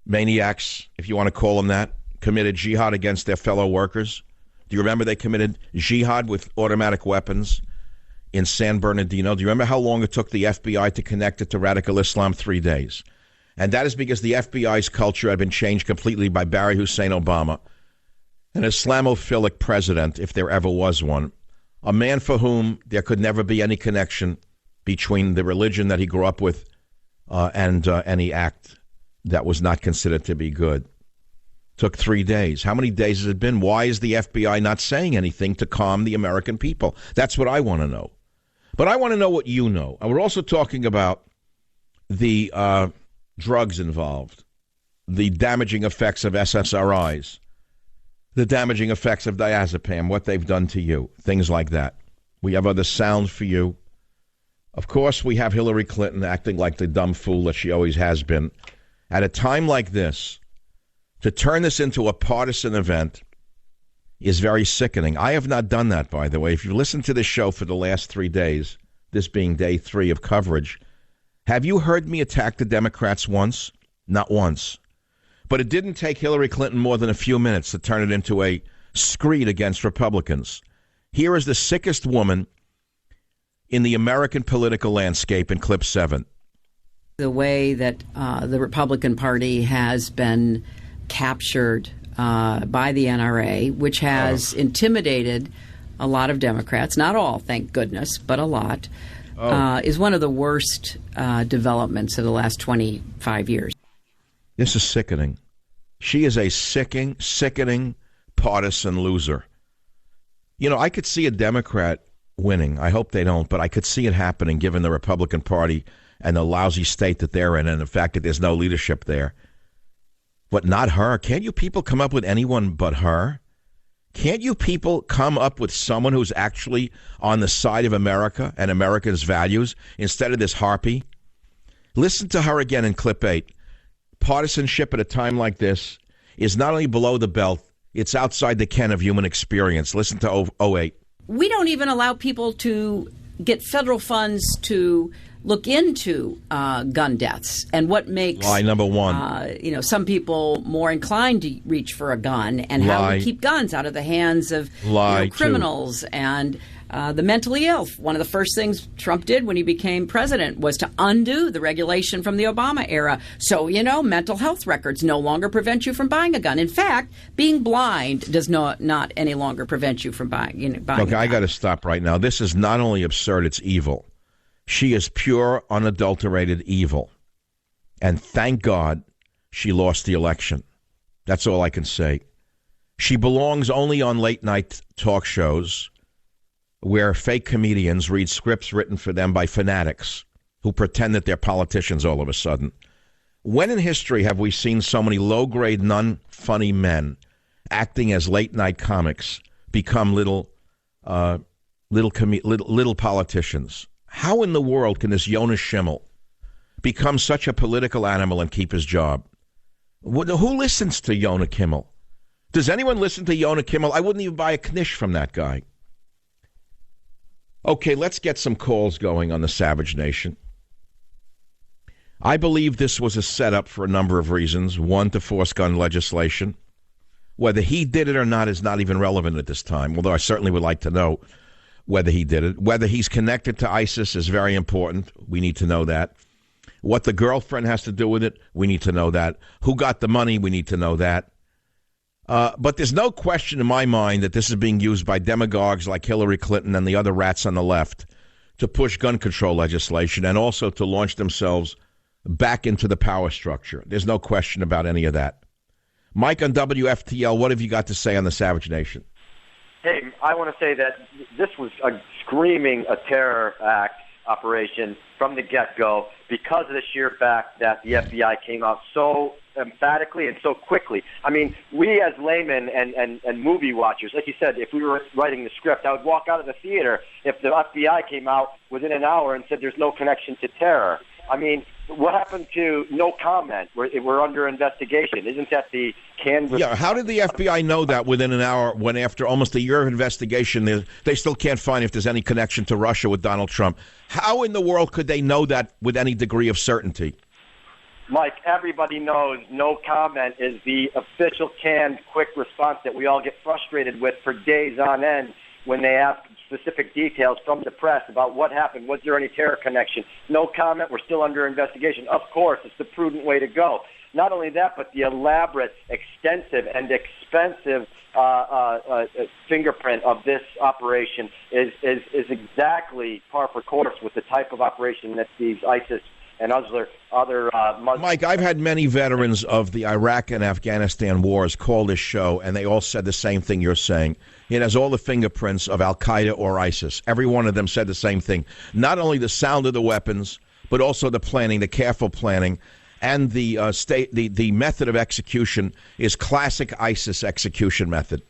maniacs, if you want to call them that, committed jihad against their fellow workers? Do you remember they committed jihad with automatic weapons in San Bernardino? Do you remember how long it took the FBI to connect it to radical Islam? 3 days. And that is because the FBI's culture had been changed completely by Barry Hussein Obama, an Islamophilic president, if there ever was one, a man for whom there could never be any connection between the religion that he grew up with and any act that was not considered to be good. Took 3 days. How many days has it been? Why is the FBI not saying anything to calm the American people? That's what I want to know. But I want to know what you know. And we're also talking about the drugs involved, the damaging effects of SSRIs, the damaging effects of diazepam, what they've done to you, things like that. We have other sounds for you. Of course, we have Hillary Clinton acting like the dumb fool that she always has been. At a time like this, to turn this into a partisan event is very sickening. I have not done that, by the way. If you listen to this show for the last 3 days, this being day 3 of coverage, have you heard me attack the Democrats once? Not once. But it didn't take Hillary Clinton more than a few minutes to turn it into a screed against Republicans. Here is the sickest woman in the American political landscape in clip 7. The way that the Republican Party has been captured by the NRA, which has intimidated a lot of Democrats, not all, thank goodness, but a lot, is one of the worst developments of the last 25 years. This is sickening. She is a sickening partisan loser. You know, I could see a Democrat winning. I hope they don't, but I could see it happening given the Republican Party and the lousy state that they're in and the fact that there's no leadership there. But not her. Can't you people come up with anyone but her? Can't you people come up with someone who's actually on the side of America and America's values instead of this harpy? Listen to her again in clip 8. Partisanship at a time like this is not only below the belt, it's outside the ken of human experience. Listen to 08. We don't even allow people to get federal funds to look into gun deaths and what makes lie number one. Some people more inclined to reach for a gun, and how we keep guns out of the hands of criminals and the mentally ill. One of the first things Trump did when he became president was to undo the regulation from the Obama era. So, mental health records no longer prevent you from buying a gun. In fact, being blind does not any longer prevent you from buying a gun. Okay, I got to stop right now. This is not only absurd, it's evil. She is pure, unadulterated evil. And thank God she lost the election. That's all I can say. She belongs only on late-night talk shows where fake comedians read scripts written for them by fanatics who pretend that they're politicians all of a sudden. When in history have we seen so many low-grade, non-funny men acting as late-night comics become little politicians? How in the world can this Jonas Schimmel become such a political animal and keep his job? Who listens to Jonah Kimmel? Does anyone listen to Jonah Kimmel? I wouldn't even buy a knish from that guy. Okay, let's get some calls going on the Savage Nation. I believe this was a setup for a number of reasons. One, to force gun legislation. Whether he did it or not is not even relevant at this time, although I certainly would like to know whether he did it. Whether he's connected to ISIS is very important. We need to know that. What the girlfriend has to do with it, we need to know that. Who got the money, we need to know that. But there's no question in my mind that this is being used by demagogues like Hillary Clinton and the other rats on the left to push gun control legislation and also to launch themselves back into the power structure. There's no question about any of that. Mike on WFTL, what have you got to say on the Savage Nation? Hey, I want to say that this was a terror act operation from the get-go because of the sheer fact that the FBI came out so emphatically and so quickly. I mean, we as laymen and movie watchers, like you said, if we were writing the script, I would walk out of the theater if the FBI came out within an hour and said there's no connection to terror. I mean, what happened to no comment? We're under investigation. Isn't that the canvas? Yeah, how did the FBI know that within an hour when after almost a year of investigation, they still can't find if there's any connection to Russia with Donald Trump? How in the world could they know that with any degree of certainty? Mike, everybody knows no comment is the official canned quick response that we all get frustrated with for days on end when they ask specific details from the press about what happened. Was there any terror connection? No comment. We're still under investigation. Of course, it's the prudent way to go. Not only that, but the elaborate, extensive, and expensive fingerprint of this operation is exactly par for course with the type of operation that these ISIS and other Muslims. Mike, I've had many veterans of the Iraq and Afghanistan wars call this show, and they all said the same thing you're saying. It has all the fingerprints of Al-Qaeda or ISIS. Every one of them said the same thing. Not only the sound of the weapons, but also the planning, the careful planning, and the the method of execution is classic ISIS execution method.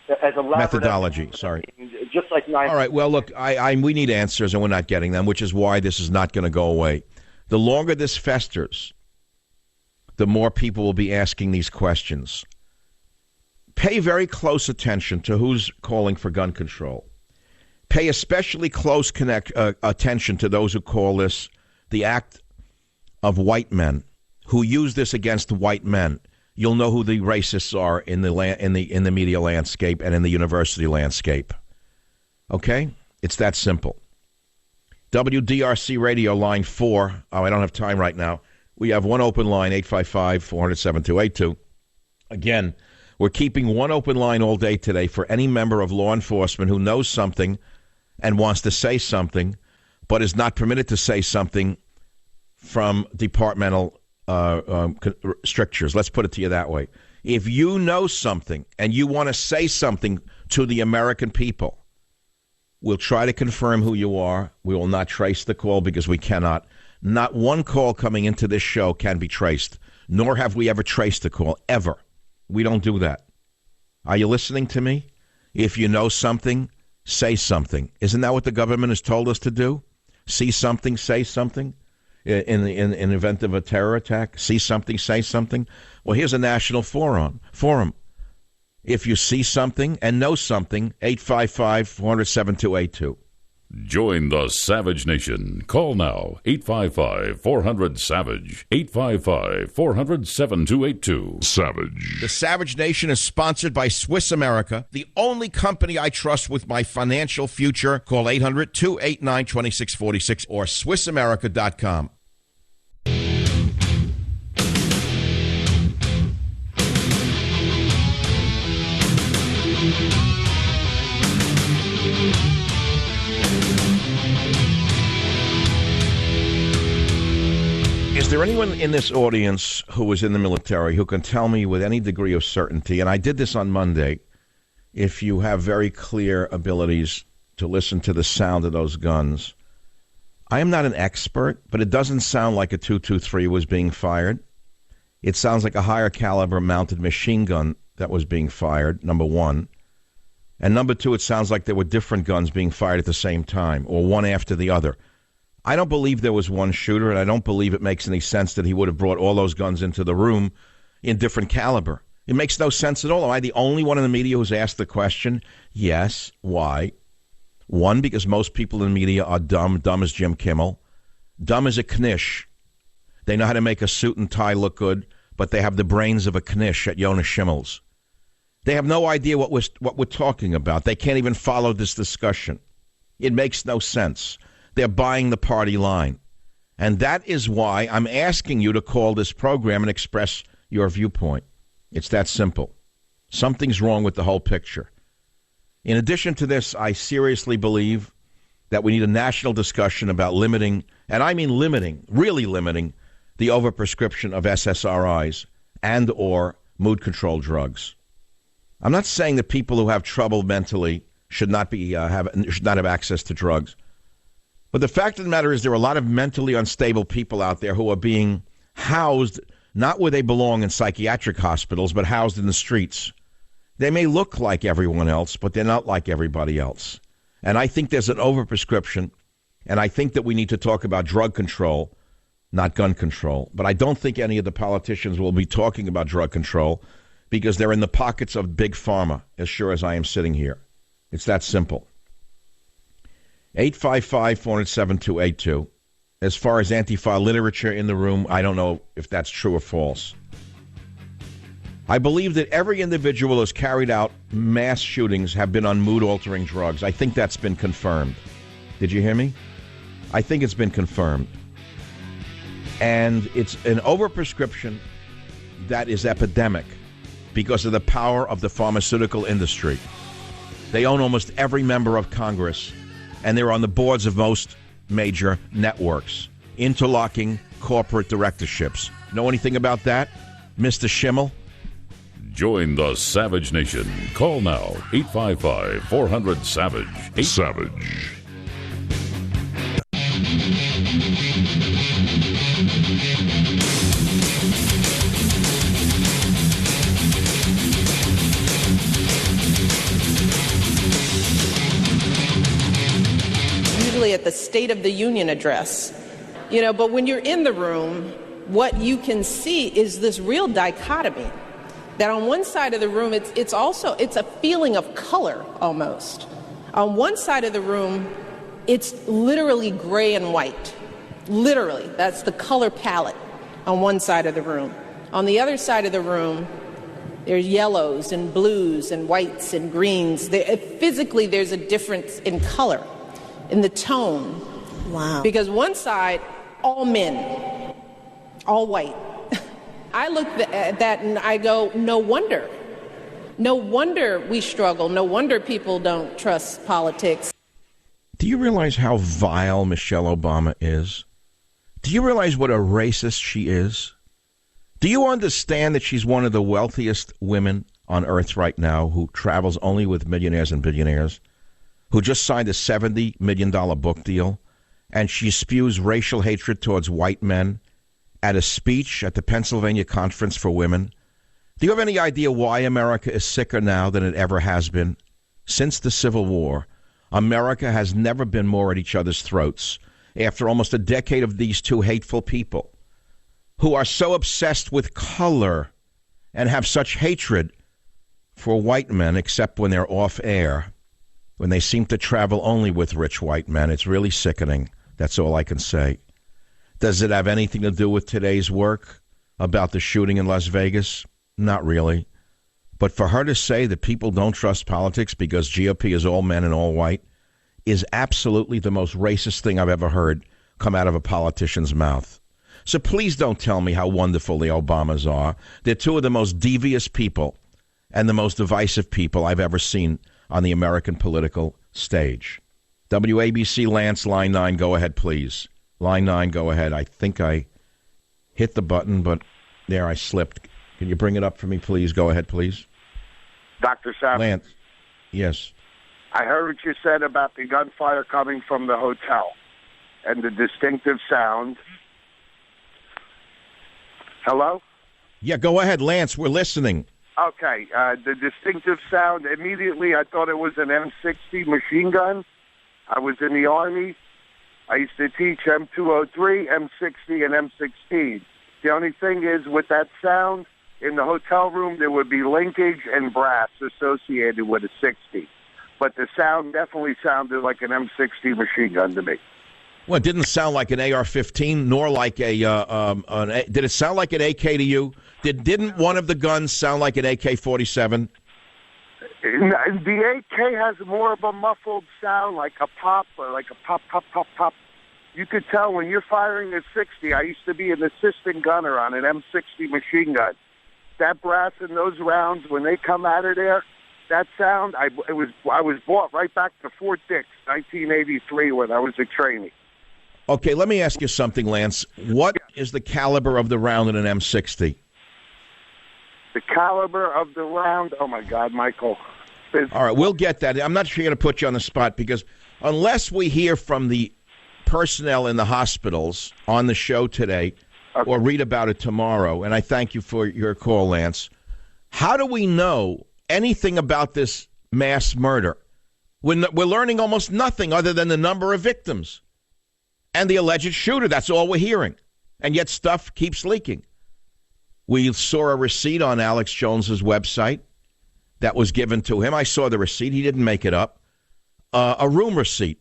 Methodology, sorry. Just like 9/11. All right, well, look, we need answers, and we're not getting them, which is why this is not going to go away. The longer this festers, the more people will be asking these questions. Pay very close attention to who's calling for gun control. Pay especially close attention to those who call this the act of white men, who use this against white men. You'll know who the racists are in the media landscape and in the university landscape. Okay? It's that simple. WDRC Radio, line 4. Oh, I don't have time right now. We have one open line, 855-400-7282. Again, we're keeping one open line all day today for any member of law enforcement who knows something and wants to say something, but is not permitted to say something from departmental strictures. Let's put it to you that way. If you know something and you want to say something to the American people, We'll try to confirm who you are. We will not trace the call because we cannot. Not one call coming into this show can be traced, nor have we ever traced a call, ever. We don't do that. Are you listening to me? If you know something, say something. Isn't that what the government has told us to do? See something, say something. In the event of a terror attack, see something, say something. Well, here's a national forum. If you see something and know something, 855-400-7282. Join the Savage Nation. Call now, 855-400-SAVAGE, 855-400-7282. Savage. The Savage Nation is sponsored by Swiss America, the only company I trust with my financial future. Call 800-289-2646 or SwissAmerica.com. Is there anyone in this audience who was in the military who can tell me with any degree of certainty, and I did this on Monday, if you have very clear abilities to listen to the sound of those guns? I am not an expert, but it doesn't sound like a 223 was being fired. It sounds like a higher caliber mounted machine gun that was being fired, number one. And number two, it sounds like there were different guns being fired at the same time, or one after the other. I don't believe there was one shooter, and I don't believe it makes any sense that he would have brought all those guns into the room in different caliber. It makes no sense at all. Am I the only one in the media who's asked the question? Yes. Why? One, because most people in the media are dumb as Jim Kimmel. Dumb as a knish. They know how to make a suit and tie look good, but they have the brains of a knish at Jonas Schimmel's. They have no idea what we're talking about. They can't even follow this discussion. It makes no sense. They're buying the party line. And that is why I'm asking you to call this program and express your viewpoint. It's that simple. Something's wrong with the whole picture. In addition to this, I seriously believe that we need a national discussion about limiting, and I mean limiting, really limiting, the overprescription of SSRIs and or mood control drugs. I'm not saying that people who have trouble mentally should not have access to drugs. But the fact of the matter is there are a lot of mentally unstable people out there who are being housed, not where they belong in psychiatric hospitals, but housed in the streets. They may look like everyone else, but they're not like everybody else. And I think there's an overprescription, and I think that we need to talk about drug control, not gun control. But I don't think any of the politicians will be talking about drug control because they're in the pockets of big pharma, as sure as I am sitting here. It's that simple. 855-400-7282. As far as Antifa literature in the room, I don't know if that's true or false. I believe that every individual who's carried out mass shootings have been on mood-altering drugs. I think that's been confirmed. Did you hear me? I think it's been confirmed. And it's an overprescription that is epidemic because of the power of the pharmaceutical industry. They own almost every member of Congress, and they're on the boards of most major networks, interlocking corporate directorships. Know anything about that, Mr. Schimmel? Join the Savage Nation. Call now, 855-400-SAVAGE. Savage. At the State of the Union address, but when you're in the room, what you can see is this real dichotomy that on one side of the room, it's a feeling of color almost. On one side of the room, it's literally gray and white. Literally, that's the color palette on one side of the room. On the other side of the room, there's yellows and blues and whites and greens. Physically, there's a difference in color, in the tone. Wow. Because one side, all men, all white. I look at that and I go, no wonder. No wonder we struggle. No wonder people don't trust politics. Do you realize how vile Michelle Obama is? Do you realize what a racist she is? Do you understand that she's one of the wealthiest women on earth right now who travels only with millionaires and billionaires? who just signed a $70 million book deal, and she spews racial hatred towards white men at a speech at the Pennsylvania Conference for Women. Do you have any idea why America is sicker now than it ever has been? Since the Civil War, America has never been more at each other's throats after almost a decade of these two hateful people who are so obsessed with color and have such hatred for white men, except when they're off air, when they seem to travel only with rich white men. It's really sickening. That's all I can say. Does it have anything to do with today's work about the shooting in Las Vegas? Not really. But for her to say that people don't trust politics because GOP is all men and all white is absolutely the most racist thing I've ever heard come out of a politician's mouth. So please don't tell me how wonderful the Obamas are. They're two of the most devious people and the most divisive people I've ever seen on the American political stage. WABC Lance, line 9, go ahead, please. Line 9, go ahead. I think I hit the button, but there I slipped. Can you bring it up for me, please? Go ahead, please. Dr. Savage. Lance, yes. I heard what you said about the gunfire coming from the hotel and the distinctive sound. Hello? Yeah, go ahead, Lance. We're listening. Okay. The distinctive sound, immediately I thought it was an M60 machine gun. I was in the Army. I used to teach M203, M60, and M16. The only thing is, with that sound, in the hotel room, there would be linkage and brass associated with a 60. But the sound definitely sounded like an M60 machine gun to me. Well, it didn't sound like an AR-15, nor like a. Did it sound like an AK to you? Didn't one of the guns sound like an AK-47? The AK has more of a muffled sound, like a pop, or like a pop, pop, pop, pop. You could tell when you're firing a 60. I used to be an assistant gunner on an M60 machine gun. That brass in those rounds, when they come out of there, that sound, I was brought right back to Fort Dix, 1983, when I was a trainee. Okay, let me ask you something, Lance. What is the caliber of the round in an M60? The caliber of the round? Oh, my God, Michael. All right, we'll get that. I'm not sure you're going to put you on the spot because unless we hear from the personnel in the hospitals on the show today or read about it tomorrow, and I thank you for your call, Lance, how do we know anything about this mass murder? We're learning almost nothing other than the number of victims and the alleged shooter. That's all we're hearing. And yet stuff keeps leaking. We saw a receipt on Alex Jones's website that was given to him. I saw the receipt. He didn't make it up. A room receipt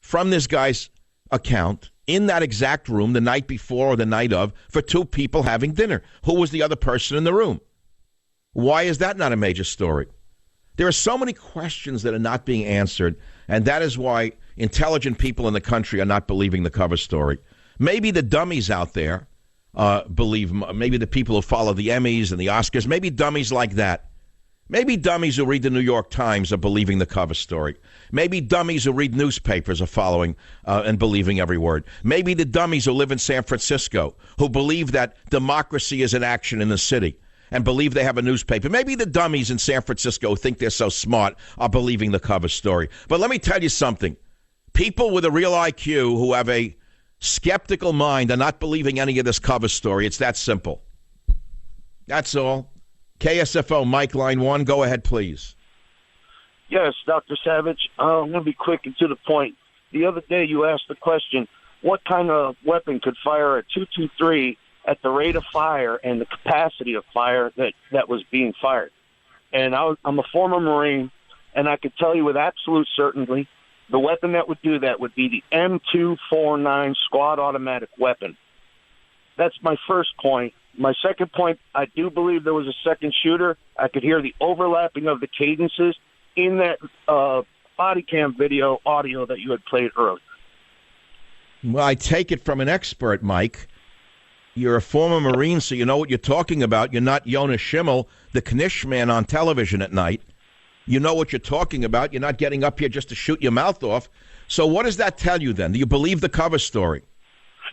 from this guy's account in that exact room the night before or the night of for two people having dinner. Who was the other person in the room? Why is that not a major story? There are so many questions that are not being answered, and that is why intelligent people in the country are not believing the cover story. Maybe the dummies out there believe, maybe the people who follow the Emmys and the Oscars, maybe dummies like that. Maybe dummies who read the New York Times are believing the cover story. Maybe dummies who read newspapers are following and believing every word. Maybe the dummies who live in San Francisco who believe that democracy is in action in the city and believe they have a newspaper. Maybe the dummies in San Francisco who think they're so smart are believing the cover story. But let me tell you something. People with a real IQ who have a skeptical mind are not believing any of this cover story. It's that simple. That's all. KSFO, Mike, line 1. Go ahead, please. Yes, Dr. Savage. I'm going to be quick and to the point. The other day you asked the question, what kind of weapon could fire a .223 at the rate of fire and the capacity of fire that was being fired? And I'm a former Marine, and I could tell you with absolute certainty the weapon that would do that would be the M249 squad automatic weapon. That's my first point. My second point, I do believe there was a second shooter. I could hear the overlapping of the cadences in that body cam video audio that you had played earlier. Well, I take it from an expert, Mike. You're a former Marine, so you know what you're talking about. You're not Jonas Schimmel, the Knish man on television at night. You know what you're talking about. You're not getting up here just to shoot your mouth off. So what does that tell you then? Do you believe the cover story?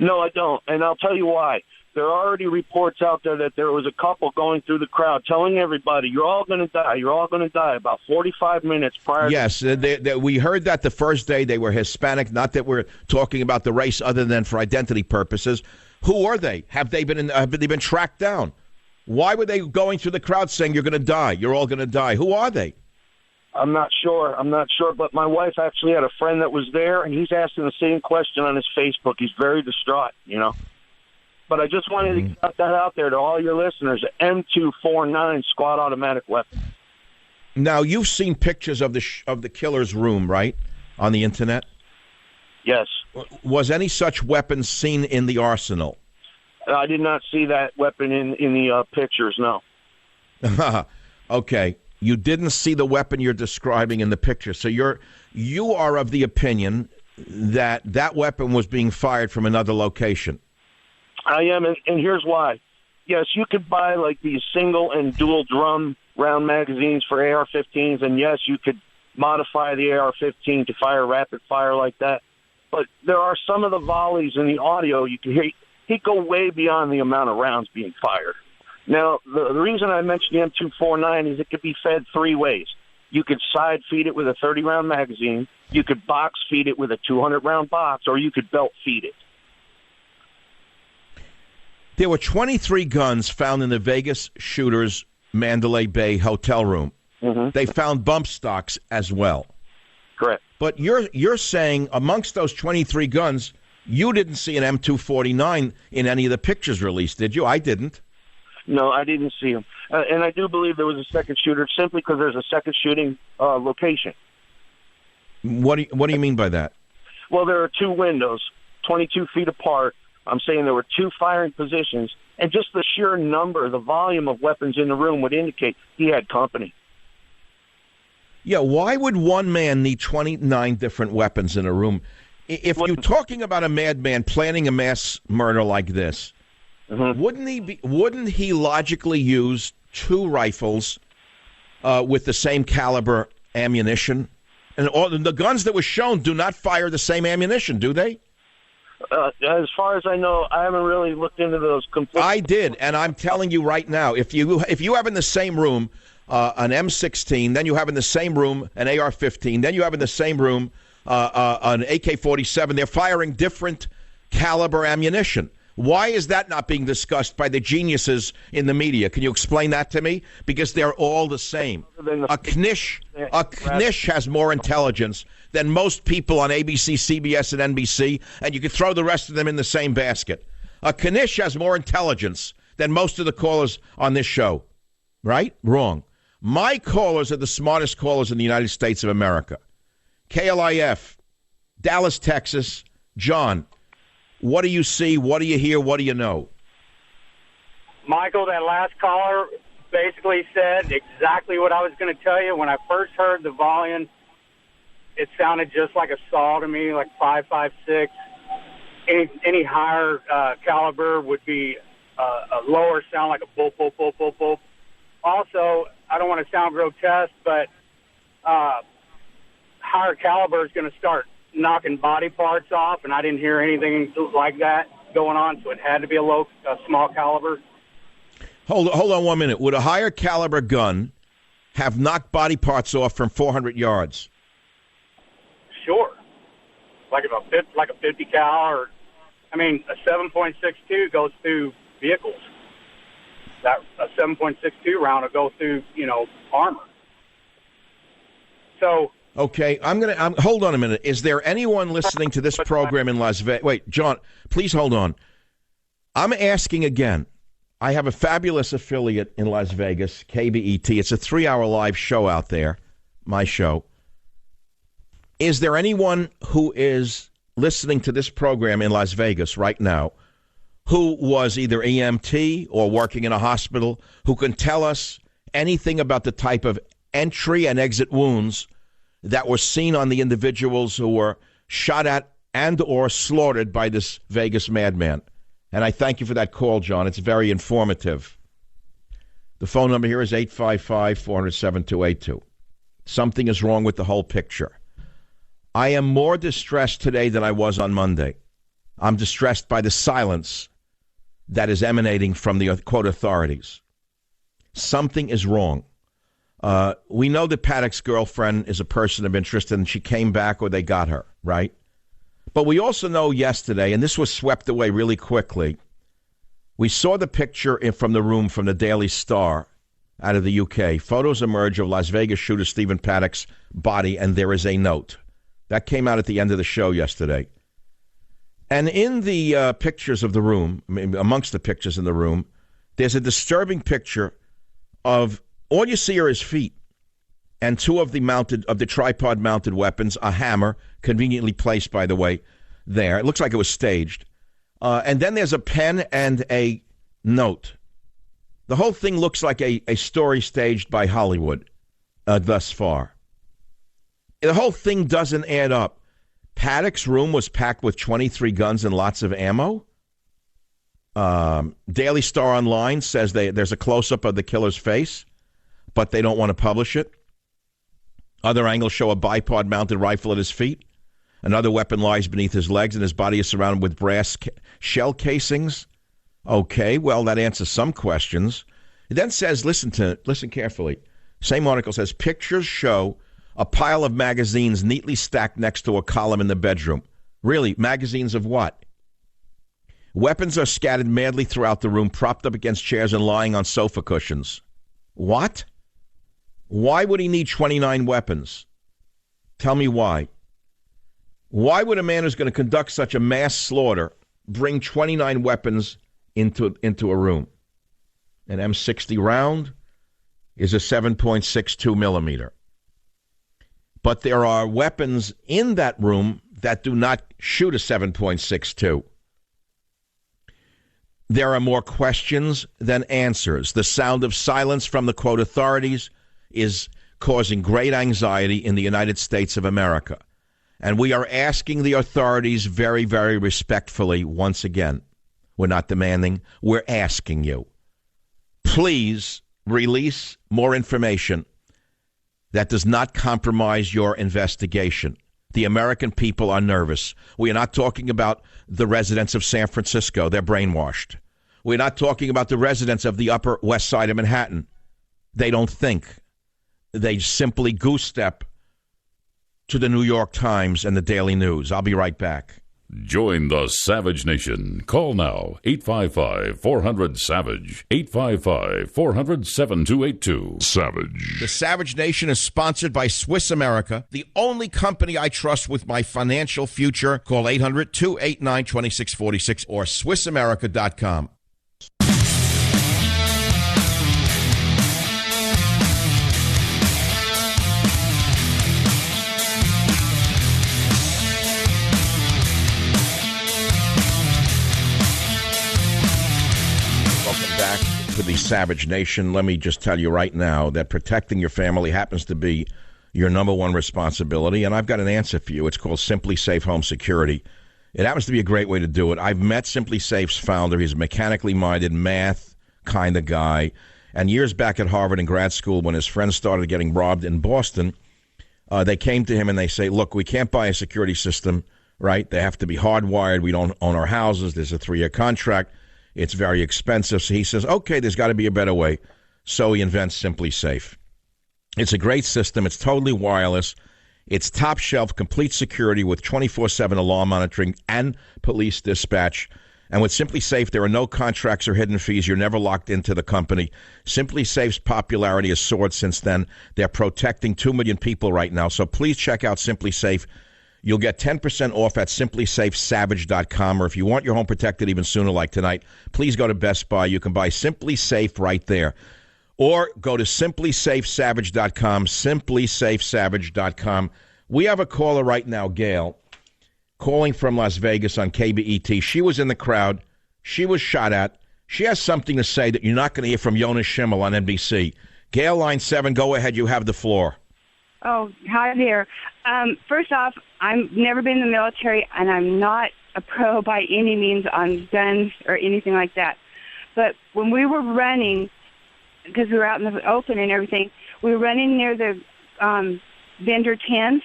No, I don't, and I'll tell you why. There are already reports out there that there was a couple going through the crowd telling everybody, you're all going to die, you're all going to die, about 45 minutes prior. Yes, we heard that the first day. They were Hispanic, not that we're talking about the race other than for identity purposes. Who are they? Have they been tracked down? Why were they going through the crowd saying you're going to die, you're all going to die? Who are they? I'm not sure, but my wife actually had a friend that was there, and he's asking the same question on his Facebook. He's very distraught, But I just wanted to get that out there to all your listeners, an M249 squad automatic weapon. Now, you've seen pictures of the killer's room, right, on the Internet? Yes. Was any such weapon seen in the arsenal? I did not see that weapon in the pictures, no. Okay. You didn't see the weapon you're describing in the picture. So you are of the opinion that weapon was being fired from another location. I am, and here's why. Yes, you could buy like these single and dual drum round magazines for AR-15s, and yes, you could modify the AR-15 to fire rapid fire like that. But there are some of the volleys in the audio you can hear. He'd go way beyond the amount of rounds being fired. Now, the reason I mentioned the M249 is it could be fed three ways. You could side feed it with a 30-round magazine, you could box feed it with a 200-round box, or you could belt feed it. There were 23 guns found in the Vegas shooter's Mandalay Bay hotel room. Mm-hmm. They found bump stocks as well. Correct. But you're saying amongst those 23 guns, you didn't see an M249 in any of the pictures released, did you? I didn't. No, I didn't see him. And I do believe there was a second shooter simply because there's a second shooting location. What do you mean by that? Well, there are two windows, 22 feet apart. I'm saying there were two firing positions, and just the sheer number, the volume of weapons in the room would indicate he had company. Yeah, why would one man need 29 different weapons in a room? If you're talking about a madman planning a mass murder like this, mm-hmm. wouldn't he logically use two rifles with the same caliber ammunition? And all the guns that were shown do not fire the same ammunition, do they? As far as I know, I haven't really looked into those completely. I did, and I'm telling you right now, if you have in the same room an M16, then you have in the same room an AR-15, then you have in the same room an AK-47, they're firing different caliber ammunition. Why is that not being discussed by the geniuses in the media? Can you explain that to me? Because they're all the same. A knish has more intelligence than most people on ABC, CBS, and NBC, and you can throw the rest of them in the same basket. A knish has more intelligence than most of the callers on this show. Right? Wrong. My callers are the smartest callers in the United States of America. KLIF, Dallas, Texas, John. What do you see? What do you hear? What do you know? Michael, that last caller basically said exactly what I was going to tell you. When I first heard the volume, it sounded just like a saw to me, like 5.56. Any higher caliber would be a lower sound, like a boop, boop, boop, boop, boop. Also, I don't want to sound grotesque, but higher caliber is going to start knocking body parts off, and I didn't hear anything like that going on, so it had to be a small caliber. Hold on 1 minute. Would a higher caliber gun have knocked body parts off from 400 yards? Sure. Like a 50 cal, or a 7.62 goes through vehicles. A 7.62 round will go through, armor. So. Okay, hold on a minute. Is there anyone listening to this program in Las Vegas? Wait, John, please hold on. I'm asking again. I have a fabulous affiliate in Las Vegas, KBET. It's a 3-hour live show out there, my show. Is there anyone who is listening to this program in Las Vegas right now who was either EMT or working in a hospital who can tell us anything about the type of entry and exit wounds that were seen on the individuals who were shot at and or slaughtered by this Vegas madman? And I thank you for that call, John. It's very informative. The phone number here is 855-400-7282. Something is wrong with the whole picture. I am more distressed today than I was on Monday. I'm distressed by the silence that is emanating from the, quote, authorities. Something is wrong. We know that Paddock's girlfriend is a person of interest and she came back or they got her, right? But we also know yesterday, and this was swept away really quickly, we saw the picture from the room from the Daily Star out of the UK. Photos emerge of Las Vegas shooter Stephen Paddock's body, and there is a note. That came out at the end of the show yesterday. And in the pictures of the room, amongst the pictures in the room, there's a disturbing picture of all you see are his feet and two of the tripod-mounted weapons, a hammer, conveniently placed, by the way, there. It looks like it was staged. And then there's a pen and a note. The whole thing looks like a story staged by Hollywood thus far. The whole thing doesn't add up. Paddock's room was packed with 23 guns and lots of ammo. Daily Star Online says there's a close-up of the killer's face, but they don't want to publish it. Other angles show a bipod-mounted rifle at his feet. Another weapon lies beneath his legs, and his body is surrounded with brass shell casings. Okay, well, that answers some questions. It then says, listen carefully. Same article says, pictures show a pile of magazines neatly stacked next to a column in the bedroom. Really, magazines of what? Weapons are scattered madly throughout the room, propped up against chairs and lying on sofa cushions. What? Why would he need 29 weapons? Tell me why. Why would a man who's going to conduct such a mass slaughter bring 29 weapons into a room? An M60 round is a 7.62 millimeter. But there are weapons in that room that do not shoot a 7.62. There are more questions than answers. The sound of silence from the, quote, authorities is causing great anxiety in the United States of America. And we are asking the authorities very, very respectfully once again. We're not demanding. We're asking you. Please release more information that does not compromise your investigation. The American people are nervous. We are not talking about the residents of San Francisco. They're brainwashed. We're not talking about the residents of the Upper West Side of Manhattan. They don't think. They simply goose step to the New York Times and the Daily News. I'll be right back. Join the Savage Nation. Call now, 855-400-SAVAGE, 855-400-7282. Savage. The Savage Nation is sponsored by Swiss America, the only company I trust with my financial future. Call 800-289-2646 or SwissAmerica.com. Back to the Savage Nation. Let me just tell you right now that protecting your family happens to be your number one responsibility, and I've got an answer for you. It's called Simply Safe Home Security. It happens to be a great way to do it. I've met Simply Safe's founder. He's a mechanically minded, math kind of guy, and years back at Harvard in grad school when his friends started getting robbed in Boston, they came to him and they say, look, we can't buy a security system, right? They have to be hardwired. We don't own our houses. There's a 3-year contract. It's very expensive. So he says, okay, there's got to be a better way. So he invents Simply Safe. It's a great system. It's totally wireless. It's top shelf, complete security with 24/7 alarm monitoring and police dispatch. And with Simply Safe, there are no contracts or hidden fees. You're never locked into the company. Simply Safe's popularity has soared since then. They're protecting 2 million people right now. So please check out Simply Safe. You'll get 10% off at simplysafesavage.com, or if you want your home protected even sooner like tonight, please go to Best Buy. You can buy Simply Safe right there. Or go to simplysafesavage.com, simplysafesavage.com. We have a caller right now, Gail, calling from Las Vegas on KBET. She was in the crowd. She was shot at. She has something to say that you're not going to hear from Jonas Schimmel on NBC. Gail, line 7, go ahead. You have the floor. Oh, hi there. First off, I've never been in the military, and I'm not a pro by any means on guns or anything like that. But when we were running, because we were out in the open and everything, we were running near the vendor tents,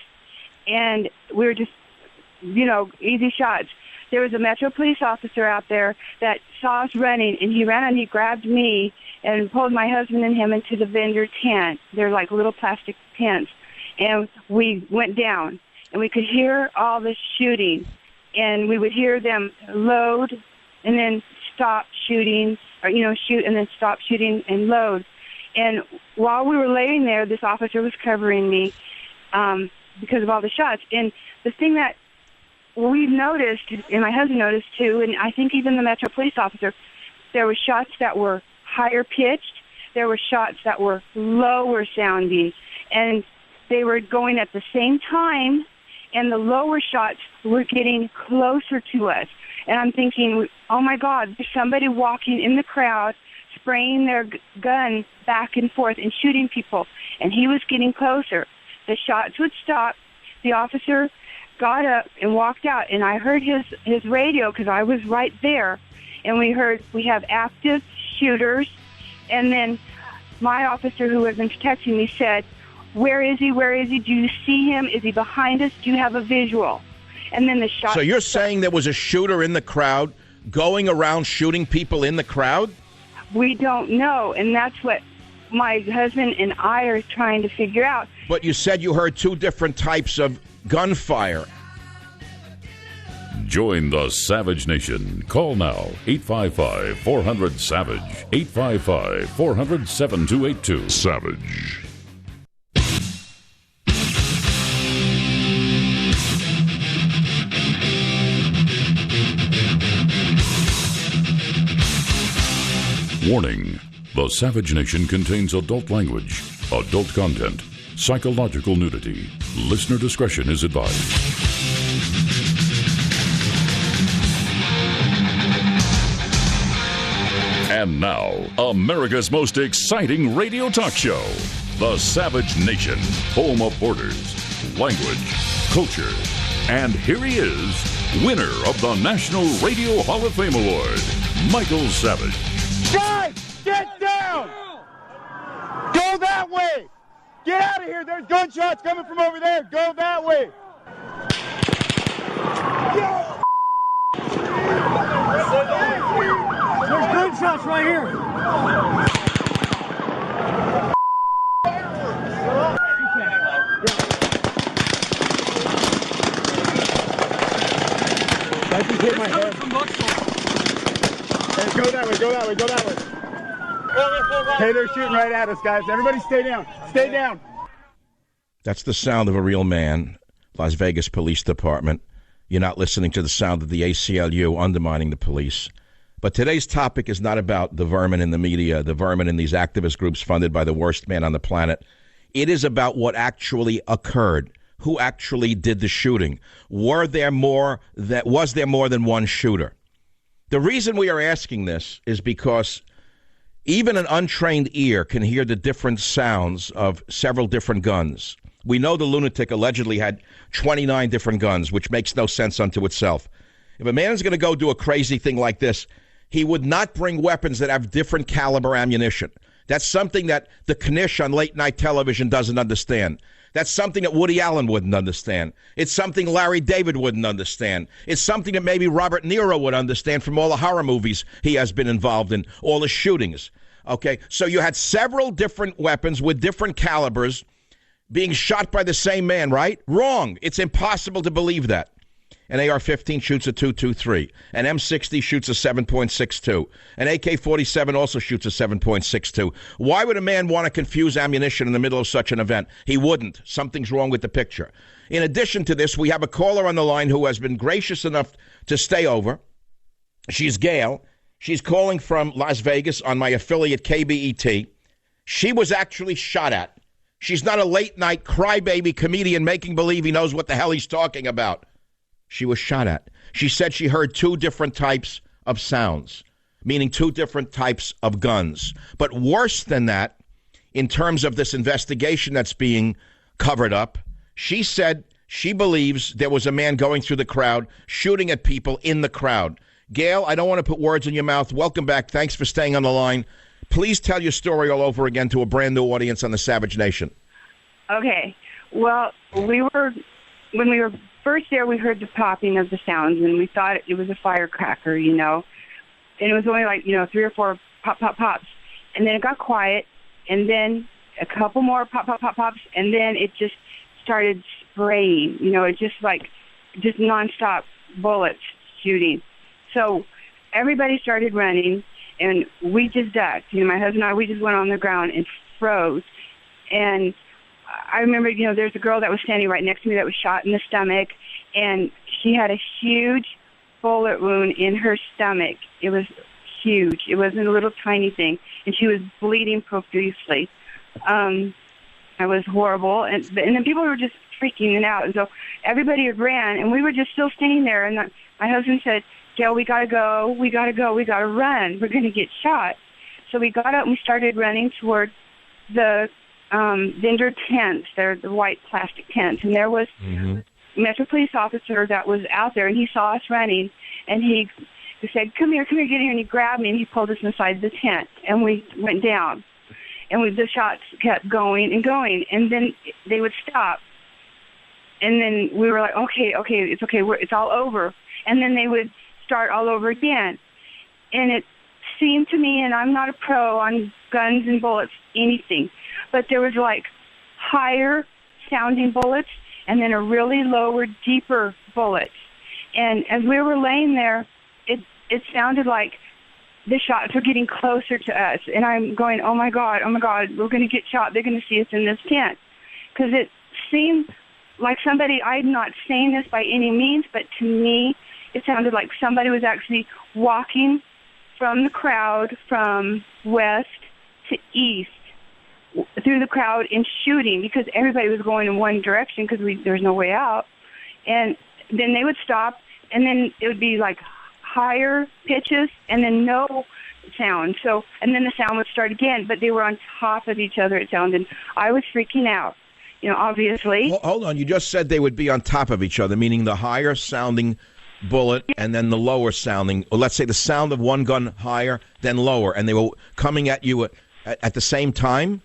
and we were just, easy shots. there was a Metro police officer out there that saw us running, and he ran and he grabbed me and pulled my husband and him into the vendor tent. They're like little plastic tents. And we went down, and we could hear all the shooting, and we would hear them load and then stop shooting, or, shoot and then stop shooting and load. And while we were laying there, this officer was covering me because of all the shots. And the thing that we noticed, and my husband noticed too, and I think even the Metro police officer, there were shots that were higher pitched, there were shots that were lower sounding, and they were going at the same time, and the lower shots were getting closer to us. And I'm thinking, oh my God, there's somebody walking in the crowd, spraying their gun back and forth and shooting people. And he was getting closer. The shots would stop. The officer got up and walked out, and I heard his radio because I was right there. And we heard, we have active shooters. And then my officer who had been protecting me said, where is he? Where is he? Do you see him? Is he behind us? Do you have a visual? And then the shot. So you're saying there was a shooter in the crowd going around shooting people in the crowd? We don't know, and that's what my husband and I are trying to figure out. But you said you heard two different types of gunfire. Join the Savage Nation. Call now, 855-400-SAVAGE, 855-400-7282. Savage. Warning, the Savage Nation contains adult language, adult content, psychological nudity. Listener discretion is advised. And now, America's most exciting radio talk show, the Savage Nation, home of borders, language, culture. And here he is, winner of the National Radio Hall of Fame Award, Michael Savage. Guys, get down! Go that way! Get out of here! There's gunshots coming from over there! Go that way! There's gunshots right here! I just hit my head. Hey, go that way, go that way, go that way. Hey, they're shooting right at us, guys. Everybody stay down. Stay down. That's the sound of a real man. Las Vegas Police Department. You're not listening to the sound of the ACLU undermining the police. But today's topic is not about the vermin in the media, the vermin in these activist groups funded by the worst man on the planet. It is about what actually occurred. Who actually did the shooting? Was there more than one shooter? The reason we are asking this is because even an untrained ear can hear the different sounds of several different guns. We know the lunatic allegedly had 29 different guns, which makes no sense unto itself. If a man is going to go do a crazy thing like this, he would not bring weapons that have different caliber ammunition. That's something that the Knish on late night television doesn't understand. That's something that Woody Allen wouldn't understand. It's something Larry David wouldn't understand. It's something that maybe Robert Nero would understand from all the horror movies he has been involved in, all the shootings. Okay, so you had several different weapons with different calibers being shot by the same man, right? Wrong. It's impossible to believe that. An AR-15 shoots a .223. An M60 shoots a 7.62. An AK-47 also shoots a 7.62. Why would a man want to confuse ammunition in the middle of such an event? He wouldn't. Something's wrong with the picture. In addition to this, we have a caller on the line who has been gracious enough to stay over. She's Gail. She's calling from Las Vegas on my affiliate KBET. She was actually shot at. She's not a late-night crybaby comedian making believe he knows what the hell he's talking about. She was shot at. She said she heard two different types of sounds, meaning two different types of guns. But worse than that, in terms of this investigation that's being covered up, she said she believes there was a man going through the crowd, shooting at people in the crowd. Gail, I don't want to put words in your mouth. Welcome back. Thanks for staying on the line. Please tell your story all over again to a brand new audience on the Savage Nation. Okay. Well, when we were first there we heard the popping of the sounds, and we thought it was a firecracker, and it was only like 3 or 4 pop pop pops, and then it got quiet, and then a couple more pop pop pop pops, and then it just started spraying. It just nonstop bullets shooting. So everybody started running, and we just ducked. My husband and I, we just went on the ground and froze. And I remember, there's a girl that was standing right next to me that was shot in the stomach, and she had a huge bullet wound in her stomach. It was huge. It wasn't a little tiny thing, and she was bleeding profusely. It was horrible, and then people were just freaking out, and so everybody ran, and we were just still standing there, and my husband said, Gail, we gotta go, we gotta run, we're gonna get shot. So we got up and we started running toward the vendor tents. They're the white plastic tents, and there was a Metro Police officer that was out there, and he saw us running, and he said, come here, get here, and he grabbed me, and he pulled us inside the tent, and we went down, and the shots kept going, and then they would stop, and then we were like, okay, it's okay, it's all over, and then they would start all over again, and it seemed to me, and I'm not a pro on guns and bullets, anything, but there was like higher sounding bullets and then a really lower, deeper bullet. And as we were laying there, it sounded like the shots were getting closer to us. And I'm going, oh my God, we're going to get shot. They're going to see us in this tent. Because it seemed like somebody, I'm not saying this by any means, but to me, it sounded like somebody was actually walking from the crowd from west to east through the crowd and shooting, because everybody was going in one direction because there was no way out. And then they would stop, and then it would be like higher pitches and then no sound. So, and then the sound would start again, but they were on top of each other, it sounded. I was freaking out, obviously. Hold on, you just said they would be on top of each other, meaning the higher sounding bullet and then the lower sounding, or let's say the sound of one gun higher, then lower, and they were coming at you at the same time?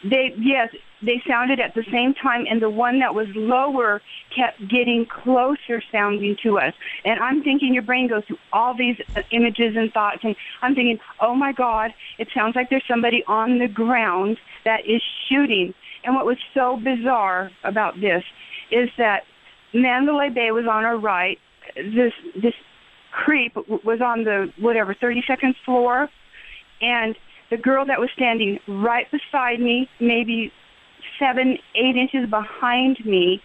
Yes, they sounded at the same time, and the one that was lower kept getting closer sounding to us. And I'm thinking, your brain goes through all these images and thoughts, and I'm thinking, oh my God, it sounds like there's somebody on the ground that is shooting. And what was so bizarre about this is that Mandalay Bay was on our right. This creep was on the 32nd floor, and the girl that was standing right beside me, maybe 7-8 inches behind me,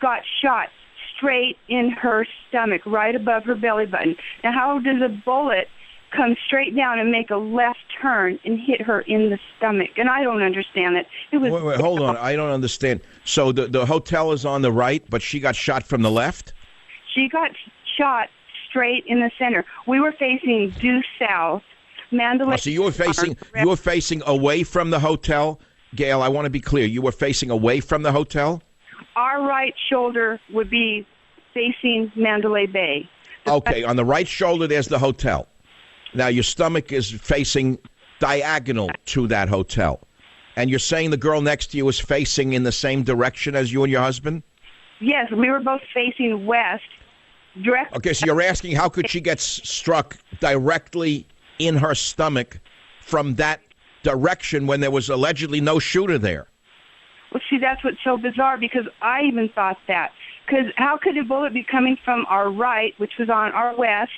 got shot straight in her stomach, right above her belly button. Now, how does a bullet come straight down and make a left turn and hit her in the stomach? And I don't understand it. It was. Wait, hold on. I don't understand. So the hotel is on the right, but she got shot from the left? She got shot straight in the center. We were facing due south. Mandalay. So you were facing away from the hotel, Gail. I want to be clear. You were facing away from the hotel. Our right shoulder would be facing Mandalay Bay. Okay, on the right shoulder, there's the hotel. Now your stomach is facing diagonal to that hotel, and you're saying the girl next to you was facing in the same direction as you and your husband? Yes, we were both facing west. Direct. Okay, so you're asking how could she get struck directly in her stomach from that direction when there was allegedly no shooter there? Well, see, that's what's so bizarre, because I even thought that. Because how could a bullet be coming from our right, which was on our west?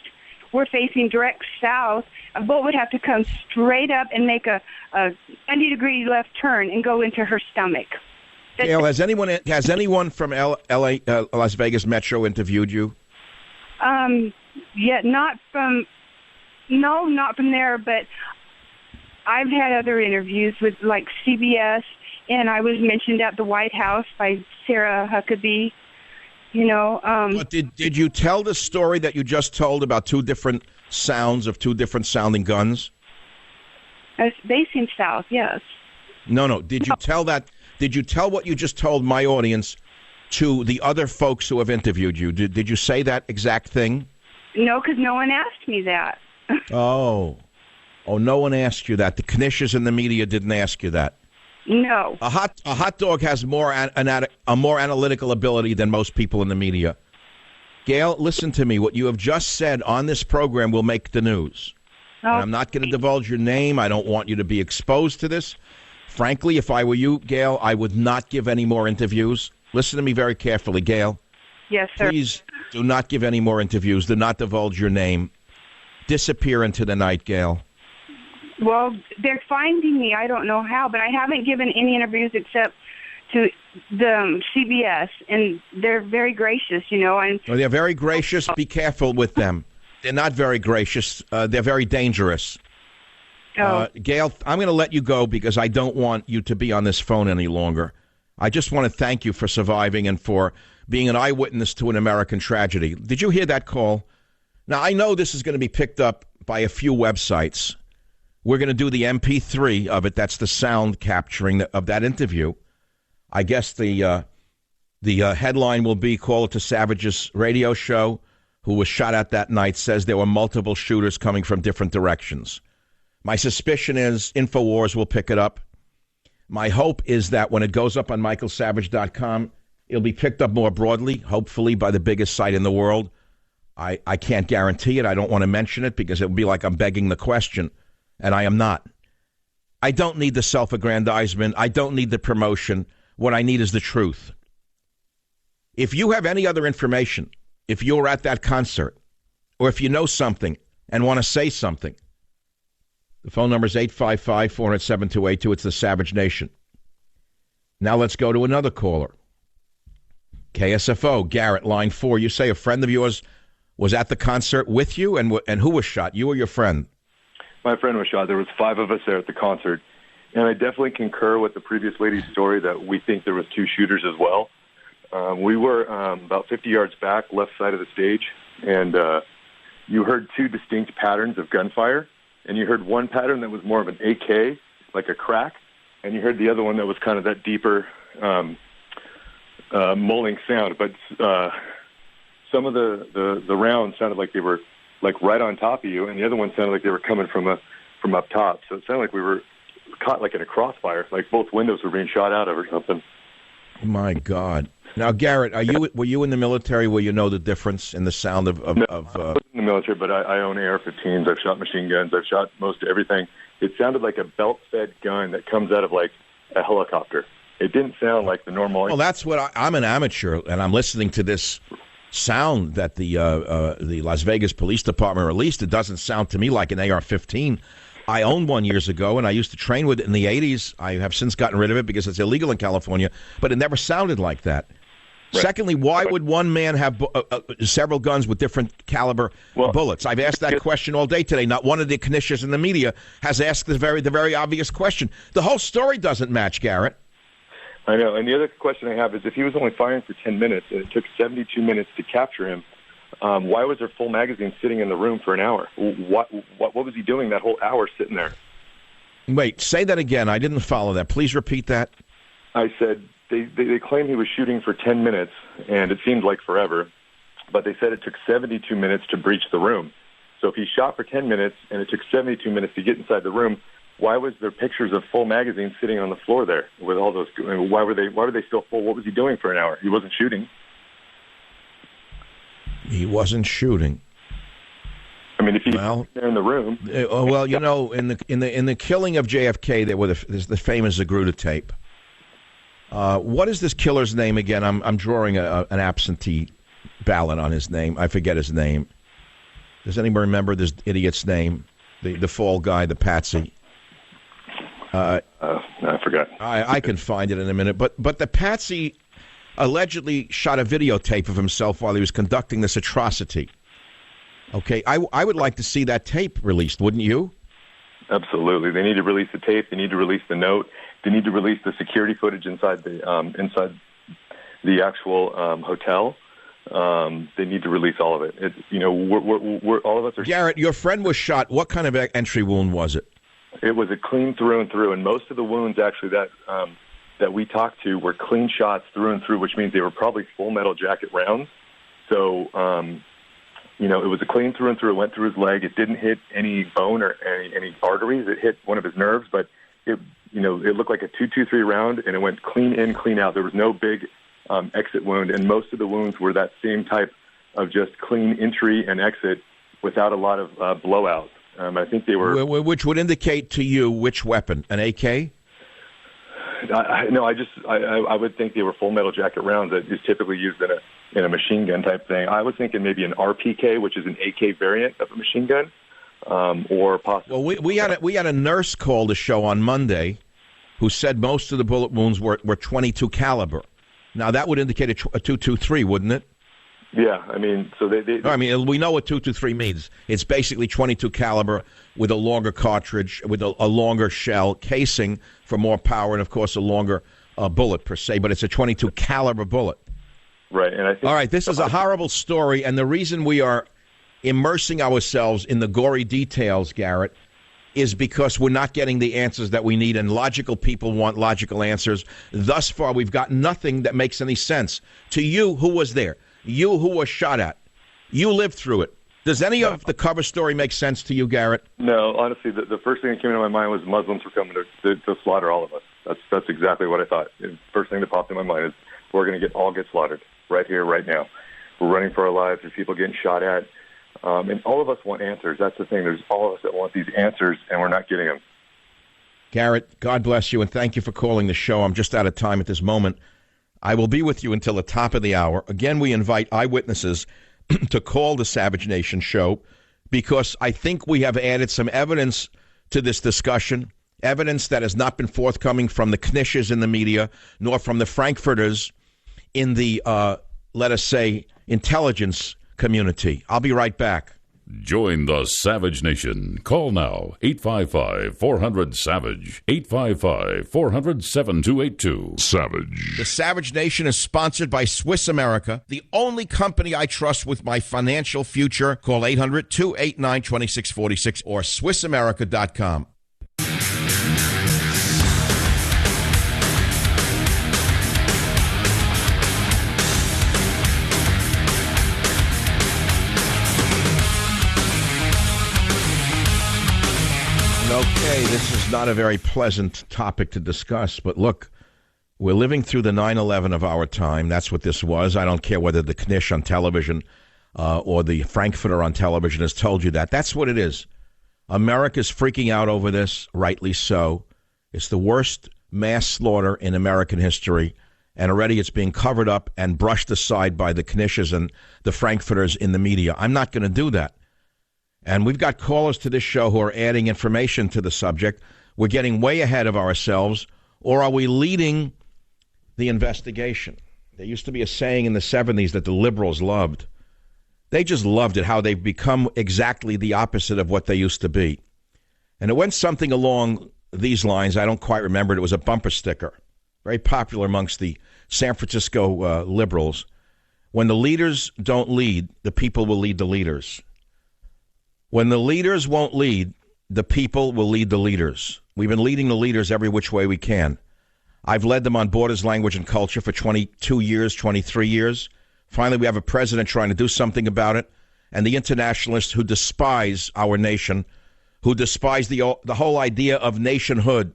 We're facing direct south. A bullet would have to come straight up and make a 90-degree left turn and go into her stomach. Gail, has anyone from L.A. Las Vegas Metro interviewed you? Yeah, not from there, but I've had other interviews with, like, CBS, and I was mentioned at the White House by Sarah Huckabee, But did you tell the story that you just told about two different sounds of two different sounding guns? Facing south, yes. No. Did you tell that? Did you tell what you just told my audience to the other folks who have interviewed you? Did you say that exact thing? No, because no one asked me that. Oh, no one asked you that. The Knishes in the media didn't ask you that. No. A hot dog has a more analytical ability than most people in the media. Gail, listen to me. What you have just said on this program will make the news. Oh. And I'm not going to divulge your name. I don't want you to be exposed to this. Frankly, if I were you, Gail, I would not give any more interviews. Listen to me very carefully, Gail. Yes, sir. Please do not give any more interviews. Do not divulge your name. Disappear into the night, Gail. Well, they're finding me. I don't know how, but I haven't given any interviews except to the CBS, and they're very gracious, you know. And well, they're very gracious. Be careful with them. They're not very gracious. They're very dangerous. Gail, I'm going to let you go because I don't want you to be on this phone any longer. I just want to thank you for surviving and for being an eyewitness to an American tragedy. Did you hear that call? Now, I know this is going to be picked up by a few websites. We're going to do the MP3 of it. That's the sound capturing of that interview. I guess the headline will be, "Caller to Savage's radio show who was shot at that night says there were multiple shooters coming from different directions." My suspicion is InfoWars will pick it up. My hope is that when it goes up on michaelsavage.com, it'll be picked up more broadly, hopefully by the biggest site in the world. I can't guarantee it. I don't want to mention it because it would be like I'm begging the question, and I am not. I don't need the self-aggrandizement. I don't need the promotion. What I need is the truth. If you have any other information, if you're at that concert, or if you know something and want to say something, the phone number is 855-400-7282. It's the Savage Nation. Now let's go to another caller. KSFO, Garrett, line 4. You say a friend of yours was at the concert with you, and who was shot, you or your friend? My friend was shot. There was 5 of us there at the concert. And I definitely concur with the previous lady's story that we think there was 2 shooters as well. We were about 50 yards back, left side of the stage, and you heard 2 distinct patterns of gunfire. And you heard one pattern that was more of an AK, like a crack, and you heard the other one that was kind of that deeper mulling sound. But some of the rounds sounded like they were like right on top of you, and the other one sounded like they were coming from up top. So it sounded like we were caught like in a crossfire, like both windows were being shot out of or something. My God! Now, Garrett, were you in the military where you know the difference in the sound of No, I wasn't in the military, but I own AR-15s. I've shot machine guns. I've shot most everything. It sounded like a belt-fed gun that comes out of like a helicopter. It didn't sound like the normal. Well, that's what I'm an amateur, and I'm listening to this sound that the Las Vegas Police Department released. It doesn't sound to me like an AR-15. I owned one years ago, and I used to train with it in the 80s. I have since gotten rid of it because it's illegal in California, but it never sounded like that. Right. Secondly, why would one man have several guns with different caliber bullets? I've asked that question all day today. Not one of the commissioners in the media has asked the very obvious question. The whole story doesn't match, Garrett. I know. And the other question I have is if he was only firing for 10 minutes and it took 72 minutes to capture him, why was there full magazine sitting in the room for an hour? What was he doing that whole hour sitting there? Wait, say that again. I didn't follow that. Please repeat that. I said they claim he was shooting for 10 minutes, and it seemed like forever, but they said it took 72 minutes to breach the room. So if he shot for 10 minutes and it took 72 minutes to get inside the room, why was there pictures of full magazines sitting on the floor there with all those? Why were they still full? What was he doing for an hour? He wasn't shooting. He wasn't shooting. I mean, if he's there in the room. Well, you know, in the killing of JFK, there's the famous Zagruda tape. What is this killer's name again? I'm drawing an absentee ballot on his name. I forget his name. Does anybody remember this idiot's name? The fall guy, the patsy. I forgot. I can find it in a minute. But the patsy allegedly shot a videotape of himself while he was conducting this atrocity. Okay, I would like to see that tape released, wouldn't you? Absolutely. They need to release the tape. They need to release the note. They need to release the security footage inside the actual hotel. They need to release all of it. We're all of us are. Garrett, your friend was shot. What kind of entry wound was it? It was a clean through and through, and most of the wounds actually that we talked to were clean shots through and through, which means they were probably full metal jacket rounds. So, it was a clean through and through. It went through his leg. It didn't hit any bone or any arteries. It hit one of his nerves, but it looked like a 223 round, and it went clean in, clean out. There was no big exit wound, and most of the wounds were that same type of just clean entry and exit without a lot of blowouts. I think they were... Which would indicate to you which weapon? An AK? I would think they were full metal jacket rounds that is typically used in a machine gun type thing. I was thinking maybe an RPK, which is an AK variant of a machine gun, or possibly... Well, we had a nurse call the show on Monday who said most of the bullet wounds were 22 caliber. Now, that would indicate a 223, wouldn't it? Yeah, I mean, so they I mean, we know what 223 means. It's basically 22 caliber with a longer cartridge, with a longer shell casing for more power, and, of course, a longer bullet, per se. But it's a 22 caliber bullet. Right, and I think... All right, this is a horrible story, and the reason we are immersing ourselves in the gory details, Garrett, is because we're not getting the answers that we need, and logical people want logical answers. Thus far, we've got nothing that makes any sense. To you, who was there? You who was shot at. You lived through it. Does any of the cover story make sense to you, Garrett? No, honestly, the first thing that came into my mind was Muslims were coming to slaughter all of us. That's exactly what I thought. The first thing that popped in my mind is we're going to all get slaughtered right here, right now. We're running for our lives. There's people getting shot at. And all of us want answers. That's the thing. There's all of us that want these answers, and we're not getting them. Garrett, God bless you, and thank you for calling the show. I'm just out of time at this moment. I will be with you until the top of the hour. Again, we invite eyewitnesses to call the Savage Nation show because I think we have added some evidence to this discussion, evidence that has not been forthcoming from the Knishes in the media, nor from the Frankfurters in the, let us say, intelligence community. I'll be right back. Join the Savage Nation. Call now, 855-400-SAVAGE, 855-400-7282. Savage. The Savage Nation is sponsored by Swiss America, the only company I trust with my financial future. Call 800-289-2646 or SwissAmerica.com. Okay, this is not a very pleasant topic to discuss, but look, we're living through the 9/11 of our time. That's what this was. I don't care whether the Knish on television or the Frankfurter on television has told you that. That's what it is. America's freaking out over this, rightly so. It's the worst mass slaughter in American history, and already it's being covered up and brushed aside by the Knishes and the Frankfurters in the media. I'm not going to do that. And we've got callers to this show who are adding information to the subject. We're getting way ahead of ourselves, or are we leading the investigation? There used to be a saying in the 70s that the liberals loved. They just loved it, how they've become exactly the opposite of what they used to be. And it went something along these lines. I don't quite remember it. It was a bumper sticker, very popular amongst the San Francisco liberals. When the leaders don't lead, the people will lead the leaders. When the leaders won't lead, the people will lead the leaders. We've been leading the leaders every which way we can. I've led them on borders, language, and culture for 22 years, 23 years. Finally, we have a president trying to do something about it. And the internationalists who despise our nation, who despise the whole idea of nationhood,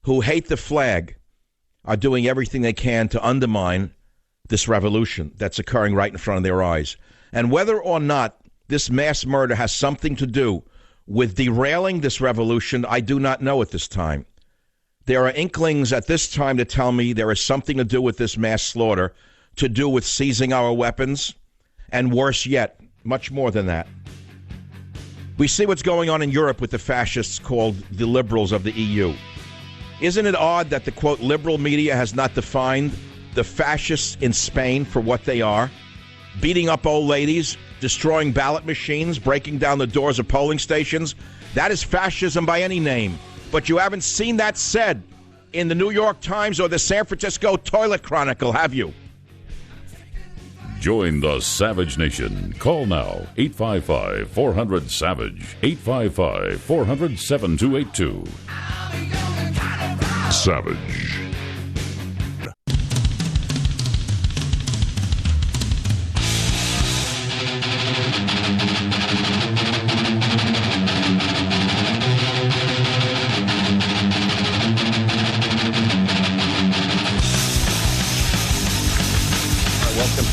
who hate the flag, are doing everything they can to undermine this revolution that's occurring right in front of their eyes. And whether or not this mass murder has something to do with derailing this revolution, I do not know at this time. There are inklings at this time to tell me there is something to do with this mass slaughter, to do with seizing our weapons, and worse yet, much more than that. We see what's going on in Europe with the fascists called the liberals of the EU. Isn't it odd that the, quote, liberal media has not defined the fascists in Spain for what they are? Beating up old ladies, destroying ballot machines, breaking down the doors of polling stations. That is fascism by any name. But you haven't seen that said in the New York Times or the San Francisco Toilet Chronicle, have you? Join the Savage Nation. Call now, 855-400-SAVAGE, 855-400-7282. Savage.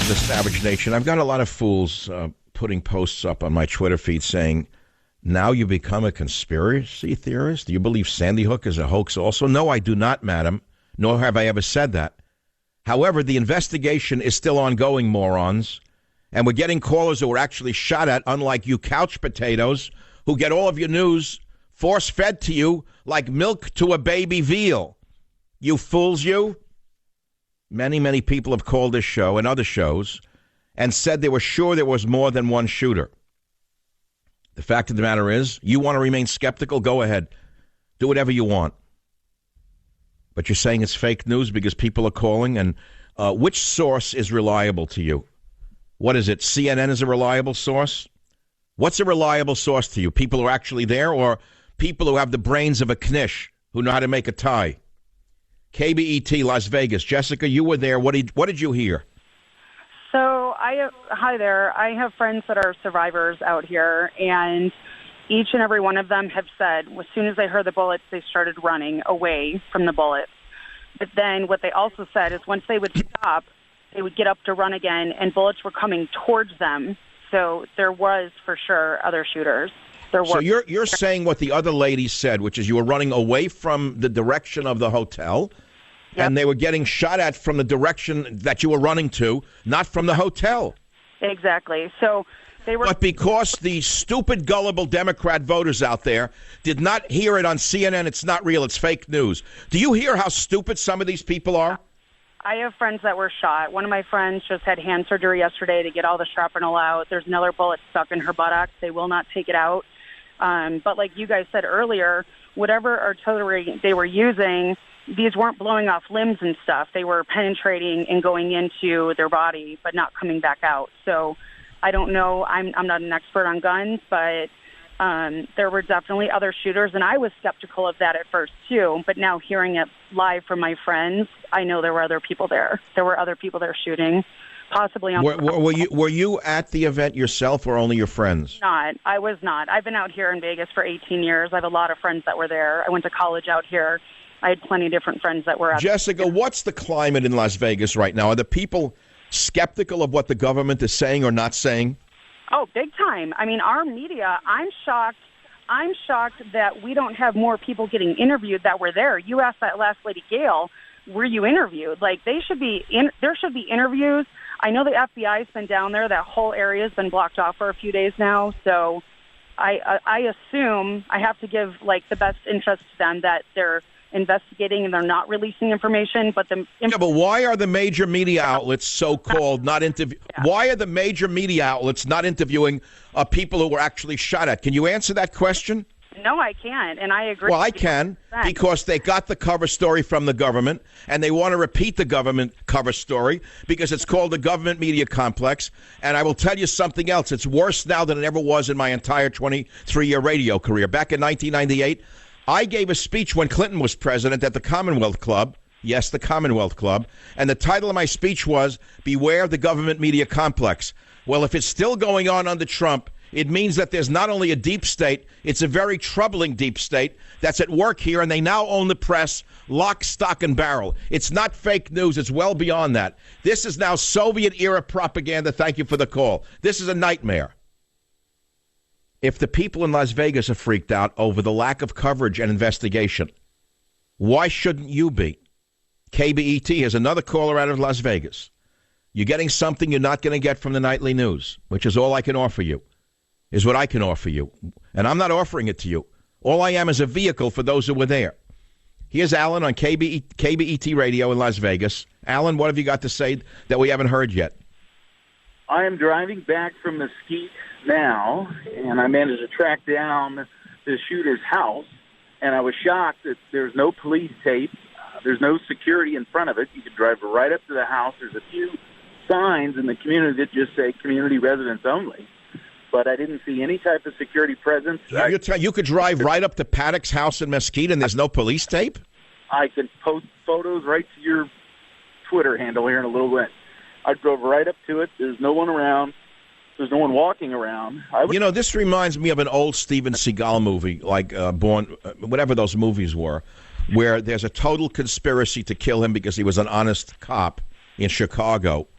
to the Savage Nation. I've got a lot of fools putting posts up on my Twitter feed saying, now you become a conspiracy theorist? Do you believe Sandy Hook is a hoax also? No, I do not, madam, nor have I ever said that. However, the investigation is still ongoing, morons, and we're getting callers who are actually shot at, unlike you couch potatoes who get all of your news force-fed to you like milk to a baby veal. You fools, you. Many, many people have called this show and other shows and said they were sure there was more than one shooter. The fact of the matter is, you want to remain skeptical? Go ahead. Do whatever you want. But you're saying it's fake news because people are calling? And which source is reliable to you? What is it? CNN is a reliable source? What's a reliable source to you? People who are actually there, or people who have the brains of a knish who know how to make a tie? KBET, Las Vegas. Jessica, you were there. What did you hear? So hi there. I have friends that are survivors out here, and each and every one of them have said as soon as they heard the bullets, they started running away from the bullets. But then what they also said is once they would stop, they would get up to run again, and bullets were coming towards them. So there was, for sure, other shooters. So you're saying what the other lady said, which is you were running away from the direction of the hotel, and they were getting shot at from the direction that you were running to, not from the hotel. Exactly. So they were. But because the stupid, gullible Democrat voters out there did not hear it on CNN, it's not real, it's fake news. Do you hear how stupid some of these people are? I have friends that were shot. One of my friends just had hand surgery yesterday to get all the shrapnel out. There's another bullet stuck in her buttocks. They will not take it out. But like you guys said earlier, whatever artillery they were using, these weren't blowing off limbs and stuff. They were penetrating and going into their body, but not coming back out. So I don't know. I'm not an expert on guns, but there were definitely other shooters, and I was skeptical of that at first too. But now hearing it live from my friends, I know there were other people there. There were other people there shooting, possibly on. Were you at the event yourself, or only your friends? I was not. I've been out here in Vegas for 18 years. I have a lot of friends that were there. I went to college out here. I had plenty of different friends that were out. Jessica, what's the climate in Las Vegas right now? Are the people skeptical of what the government is saying or not saying? Oh, big time. I mean, our media, I'm shocked that we don't have more people getting interviewed that were there. You asked that last lady, Gail, were you interviewed? Like, there should be interviews. I know the FBI's been down there. That whole area has been blocked off for a few days now. So I assume I have to give, like, the best interest to them that they're investigating and they're not releasing information. But but why are the major media outlets so-called not interview? Why are the major media outlets not interviewing people who were actually shot at? Can you answer that question? No, I can't, and I agree. Well, I can, because they got the cover story from the government, and they want to repeat the government cover story because it's called the government media complex. And I will tell you something else. It's worse now than it ever was in my entire 23-year radio career. Back in 1998, I gave a speech when Clinton was president at the Commonwealth Club. Yes, the Commonwealth Club. And the title of my speech was, Beware the Government Media Complex. Well, if it's still going on under Trump, it means that there's not only a deep state, it's a very troubling deep state that's at work here, and they now own the press, lock, stock, and barrel. It's not fake news. It's well beyond that. This is now Soviet-era propaganda. Thank you for the call. This is a nightmare. If the people in Las Vegas are freaked out over the lack of coverage and investigation, why shouldn't you be? KBET has another caller out of Las Vegas. You're getting something you're not going to get from the nightly news, which is all I can offer you, is what I can offer you. And I'm not offering it to you. All I am is a vehicle for those who were there. Here's Alan on KBET Radio in Las Vegas. Alan, what have you got to say that we haven't heard yet? I am driving back from Mesquite now, and I managed to track down the shooter's house, and I was shocked that there's no police tape. There's no security in front of it. You could drive right up to the house. There's a few signs in the community that just say community residents only, but I didn't see any type of security presence. You could drive right up to Paddock's house in Mesquite and there's no police tape? I could post photos right to your Twitter handle here in a little bit. I drove right up to it. There's no one around. There's no one walking around. This reminds me of an old Steven Seagal movie, like whatever those movies were, where there's a total conspiracy to kill him because he was an honest cop in Chicago.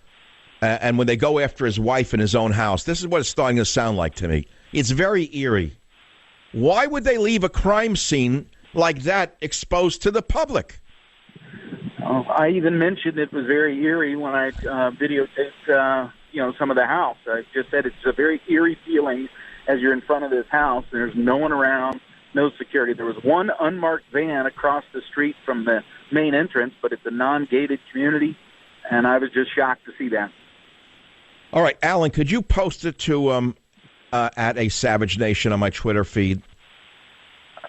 and when they go after his wife in his own house. This is what it's starting to sound like to me. It's very eerie. Why would they leave a crime scene like that exposed to the public? I even mentioned it was very eerie when I videotaped, some of the house. I just said it's a very eerie feeling as you're in front of this house. There's no one around, no security. There was one unmarked van across the street from the main entrance, but it's a non-gated community, and I was just shocked to see that. All right, Alan, could you post it to at a Savage Nation on my Twitter feed?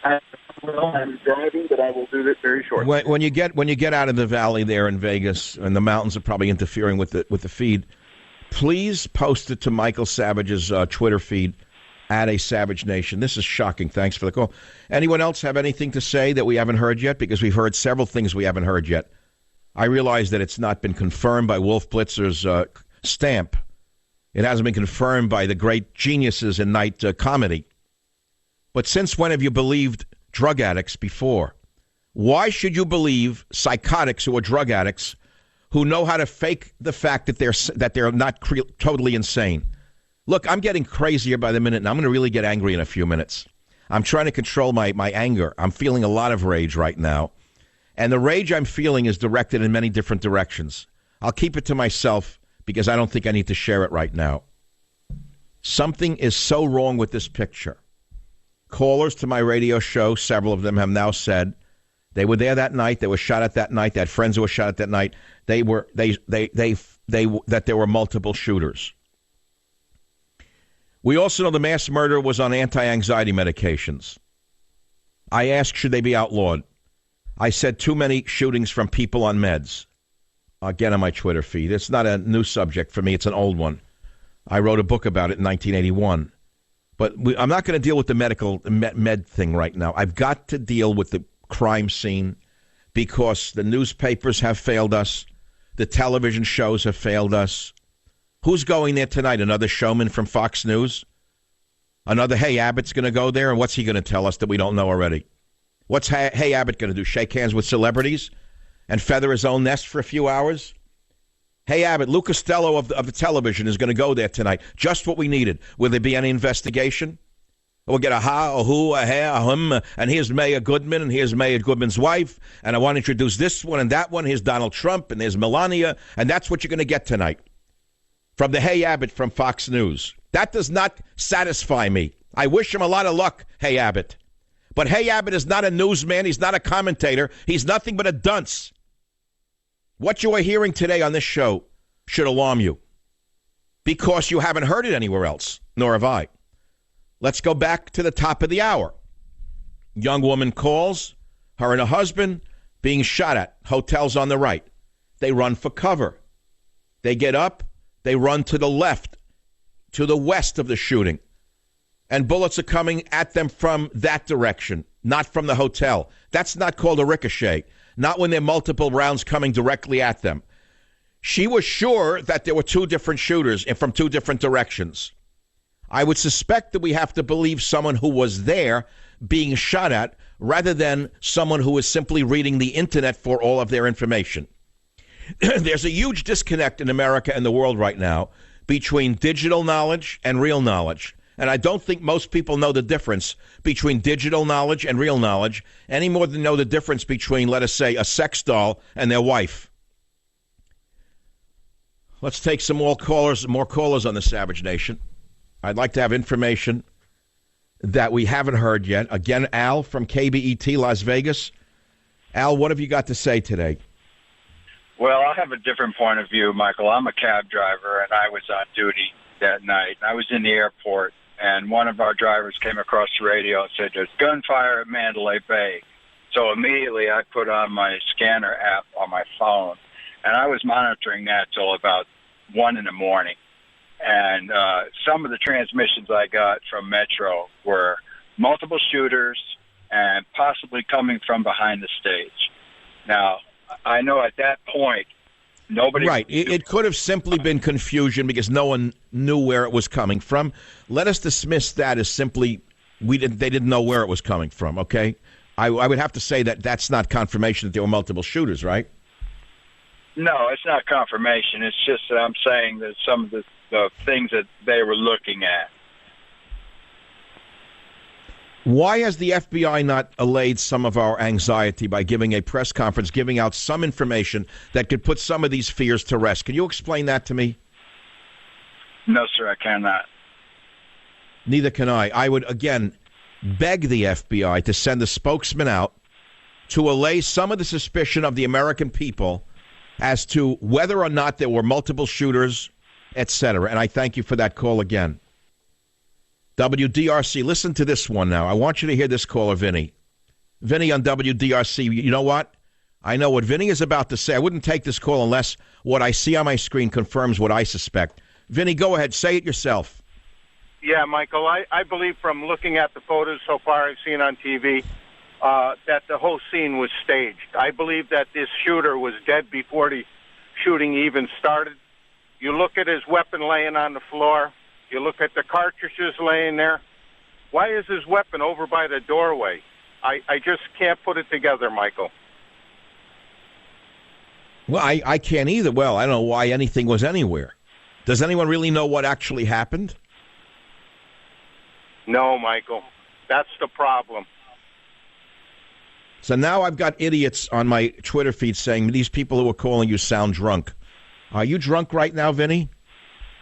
I'm driving, but I will do this very shortly. When you get out of the valley there in Vegas, and the mountains are probably interfering with the feed, please post it to Michael Savage's Twitter feed at a Savage Nation. This is shocking. Thanks for the call. Anyone else have anything to say that we haven't heard yet? Because we've heard several things we haven't heard yet. I realize that it's not been confirmed by Wolf Blitzer's stamp. It hasn't been confirmed by the great geniuses in night comedy. But since when have you believed drug addicts before? Why should you believe psychotics who are drug addicts who know how to fake the fact that they're not totally insane? Look, I'm getting crazier by the minute, and I'm going to really get angry in a few minutes. I'm trying to control my anger. I'm feeling a lot of rage right now. And the rage I'm feeling is directed in many different directions. I'll keep it to myself because I don't think I need to share it right now. Something is so wrong with this picture. Callers to my radio show, several of them have now said they were there that night, they were shot at that night, they had friends who were shot at that night. That there were multiple shooters. We also know the mass murderer was on anti-anxiety medications. I asked, should they be outlawed? I said too many shootings from people on meds. Again, on my Twitter feed. It's not a new subject for me. It's an old one. I wrote a book about it in 1981. But I'm not going to deal with the medical med thing right now. I've got to deal with the crime scene because the newspapers have failed us. The television shows have failed us. Who's going there tonight? Another showman from Fox News? Another Hey Abbott's going to go there? And what's he going to tell us that we don't know already? What's Hey Abbott going to do? Shake hands with celebrities and feather his own nest for a few hours? Hey Abbott, Lou Costello of the television is going to go there tonight. Just what we needed. Will there be any investigation? We'll get a ha, a who, a he, a hum, and here's Mayor Goodman, and here's Mayor Goodman's wife, and I want to introduce this one and that one. Here's Donald Trump, and there's Melania, and that's what you're going to get tonight from the Hey Abbott from Fox News. That does not satisfy me. I wish him a lot of luck, Hey Abbott. But Hey Abbott is not a newsman. He's not a commentator. He's nothing but a dunce. What you are hearing today on this show should alarm you because you haven't heard it anywhere else, nor have I. Let's go back to the top of the hour. Young woman calls, her and her husband being shot at, hotels on the right. They run for cover. They get up, they run to the left, to the west of the shooting. And bullets are coming at them from that direction, not from the hotel. That's not called a ricochet. Not when there are multiple rounds coming directly at them. She was sure that there were two different shooters and from two different directions. I would suspect that we have to believe someone who was there being shot at rather than someone who is simply reading the internet for all of their information. There's a huge disconnect in America and the world right now between digital knowledge and real knowledge. And I don't think most people know the difference between digital knowledge and real knowledge any more than know the difference between, let us say, a sex doll and their wife. Let's take some more callers on the Savage Nation. I'd like to have information that we haven't heard yet. Again, Al from KBET Las Vegas. Al, what have you got to say today? Well, I have a different point of view, Michael. I'm a cab driver, and I was on duty that night. I was in the airport, and one of our drivers came across the radio and said, there's gunfire at Mandalay Bay. So immediately I put on my scanner app on my phone, and I was monitoring that till about 1 in the morning. And some of the transmissions I got from Metro were multiple shooters and possibly coming from behind the stage. Now, I know at that point, nobody... Right. It could have simply been confusion because no one knew where it was coming from. Let us dismiss that as simply they didn't know where it was coming from, okay? I would have to say that that's not confirmation that there were multiple shooters, right? No, it's not confirmation. It's just that I'm saying that some of the things that they were looking at. Why has the FBI not allayed some of our anxiety by giving a press conference, giving out some information that could put some of these fears to rest? Can you explain that to me? No, sir, I cannot. Neither can I. I would, again, beg the FBI to send a spokesman out to allay some of the suspicion of the American people as to whether or not there were multiple shooters, etc. And I thank you for that call again. WDRC, listen to this one now. I want you to hear this caller, Vinny. Vinny on WDRC, you know what? I know what Vinny is about to say. I wouldn't take this call unless what I see on my screen confirms what I suspect. Vinny, go ahead. Say it yourself. Yeah, Michael, I believe from looking at the photos so far I've seen on TV that the whole scene was staged. I believe that this shooter was dead before the shooting even started. You look at his weapon laying on the floor. You look at the cartridges laying there. Why is his weapon over by the doorway? I just can't put it together, Michael. Well, I can't either. Well, I don't know why anything was anywhere. Does anyone really know what actually happened? No, Michael. That's the problem. So now I've got idiots on my Twitter feed saying these people who are calling you sound drunk. Are you drunk right now, Vinny?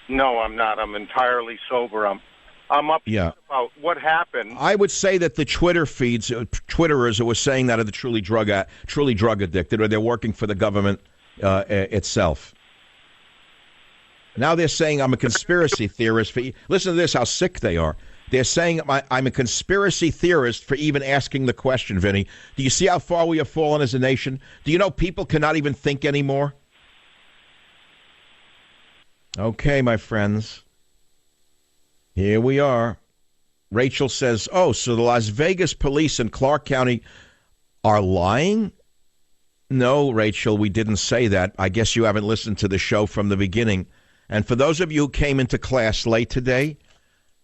No, I'm not. I'm entirely sober. I'm upset about what happened. I would say that the Twitter feeds, Twitterers who are saying that are the truly drug addicted, or they're working for the government itself. Now they're saying I'm a conspiracy theorist. Listen to this, how sick they are. They're saying I'm a conspiracy theorist for even asking the question, Vinny. Do you see how far we have fallen as a nation? Do you know people cannot even think anymore? Okay, my friends. Here we are. Rachel says, oh, so the Las Vegas police in Clark County are lying? No, Rachel, we didn't say that. I guess you haven't listened to the show from the beginning. And for those of you who came into class late today,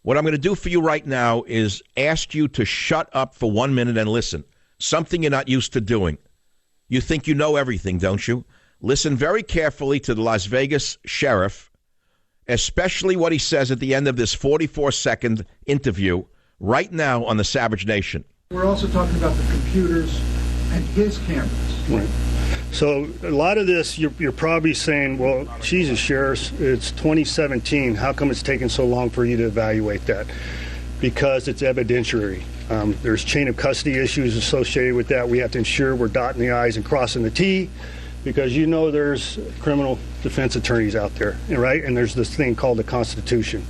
what I'm going to do for you right now is ask you to shut up for 1 minute and listen. Something you're not used to doing. You think you know everything, don't you? Listen very carefully to the Las Vegas sheriff, especially what he says at the end of this 44-second interview right now on the Savage Nation. We're also talking about the computers and his cameras. Right. So a lot of this, you're probably saying, well, Jesus, Sheriff, it's 2017. How come it's taking so long for you to evaluate that? Because it's evidentiary. There's chain of custody issues associated with that. We have to ensure we're dotting the I's and crossing the T, because you know there's criminal defense attorneys out there, right? And there's this thing called the Constitution.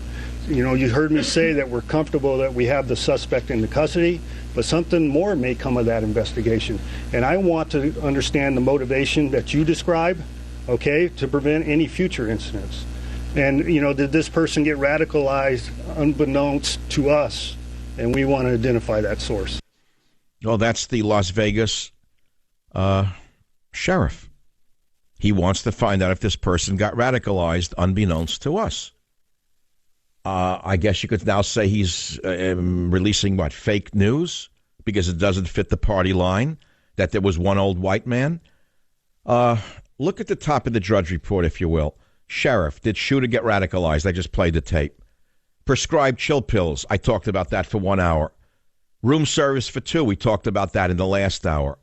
You know, you heard me say that we're comfortable that we have the suspect in the custody, but something more may come of that investigation. And I want to understand the motivation that you describe, okay, to prevent any future incidents. And, you know, did this person get radicalized unbeknownst to us? And we want to identify that source. Oh, that's the Las Vegas sheriff. He wants to find out if this person got radicalized unbeknownst to us. I guess you could now say he's releasing, fake news because it doesn't fit the party line, that there was one old white man. Look at the top of the Drudge Report, if you will. Sheriff, did shooter get radicalized? I just played the tape. Prescribed chill pills. I talked about that for 1 hour. Room service for 2. We talked about that in the last hour.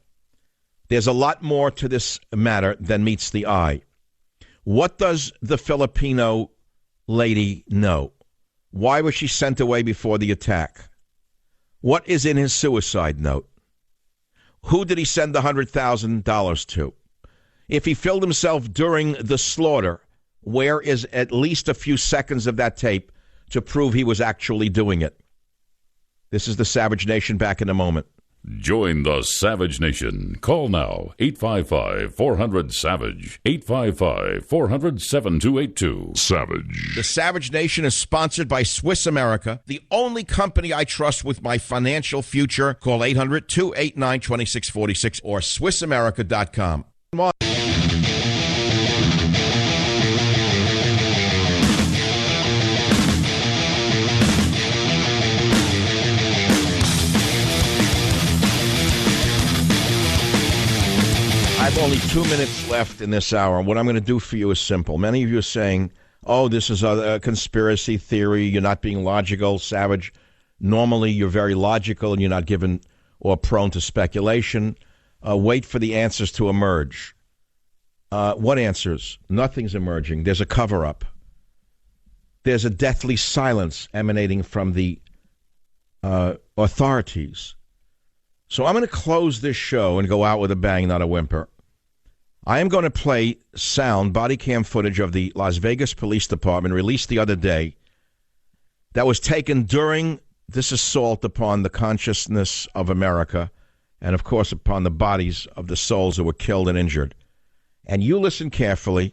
There's a lot more to this matter than meets the eye. What does the Filipino lady know? Why was she sent away before the attack? What is in his suicide note? Who did he send the $100,000 to? If he killed himself during the slaughter, where is at least a few seconds of that tape to prove he was actually doing it? This is the Savage Nation, back in a moment. Join the Savage Nation. Call now, 855-400-SAVAGE, 855-400-7282. Savage. The Savage Nation is sponsored by Swiss America, the only company I trust with my financial future. Call 800-289-2646 or SwissAmerica.com. Come on. Only 2 minutes left in this hour. What I'm going to do for you is simple. Many of you are saying, oh, this is a conspiracy theory. You're not being logical, Savage. Normally, you're very logical and you're not given or prone to speculation. Wait for the answers to emerge. What answers? Nothing's emerging. There's a cover-up. There's a deathly silence emanating from the authorities. So I'm going to close this show and go out with a bang, not a whimper. I am going to play sound, body cam footage of the Las Vegas Police Department released the other day that was taken during this assault upon the consciousness of America and, of course, upon the bodies of the souls who were killed and injured. And you listen carefully,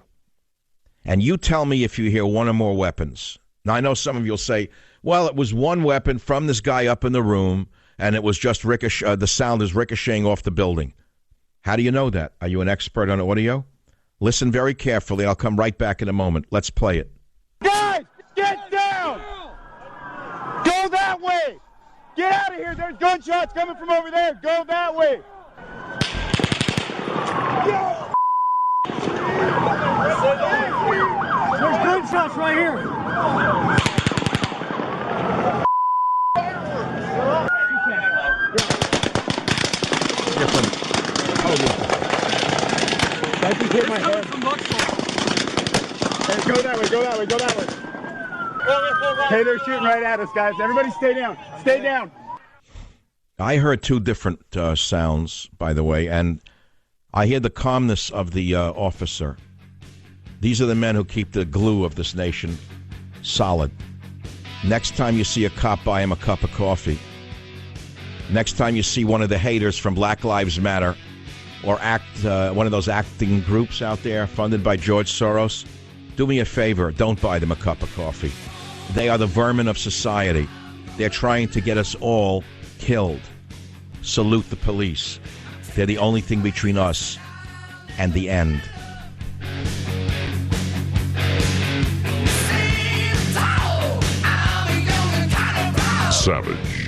and you tell me if you hear one or more weapons. Now, I know some of you will say, well, it was one weapon from this guy up in the room, and it was just the sound is ricocheting off the building. How do you know that? Are you an expert on audio? Listen very carefully. I'll come right back in a moment. Let's play it. Guys, get down! Go that way! Get out of here! There's gunshots coming from over there! Go that way! There's gunshots right here! That just hit my head. Hey, go that way, go that way, go that way. Hey, they're shooting right at us, guys. Everybody stay down. Stay down. I heard two different sounds, by the way, and I hear the calmness of the officer. These are the men who keep the glue of this nation solid. Next time you see a cop, buy him a cup of coffee. Next time you see one of the haters from Black Lives Matter or one of those acting groups out there funded by George Soros, do me a favor, don't buy them a cup of coffee. They are the vermin of society. They're trying to get us all killed. Salute the police. They're the only thing between us and the end. Savage.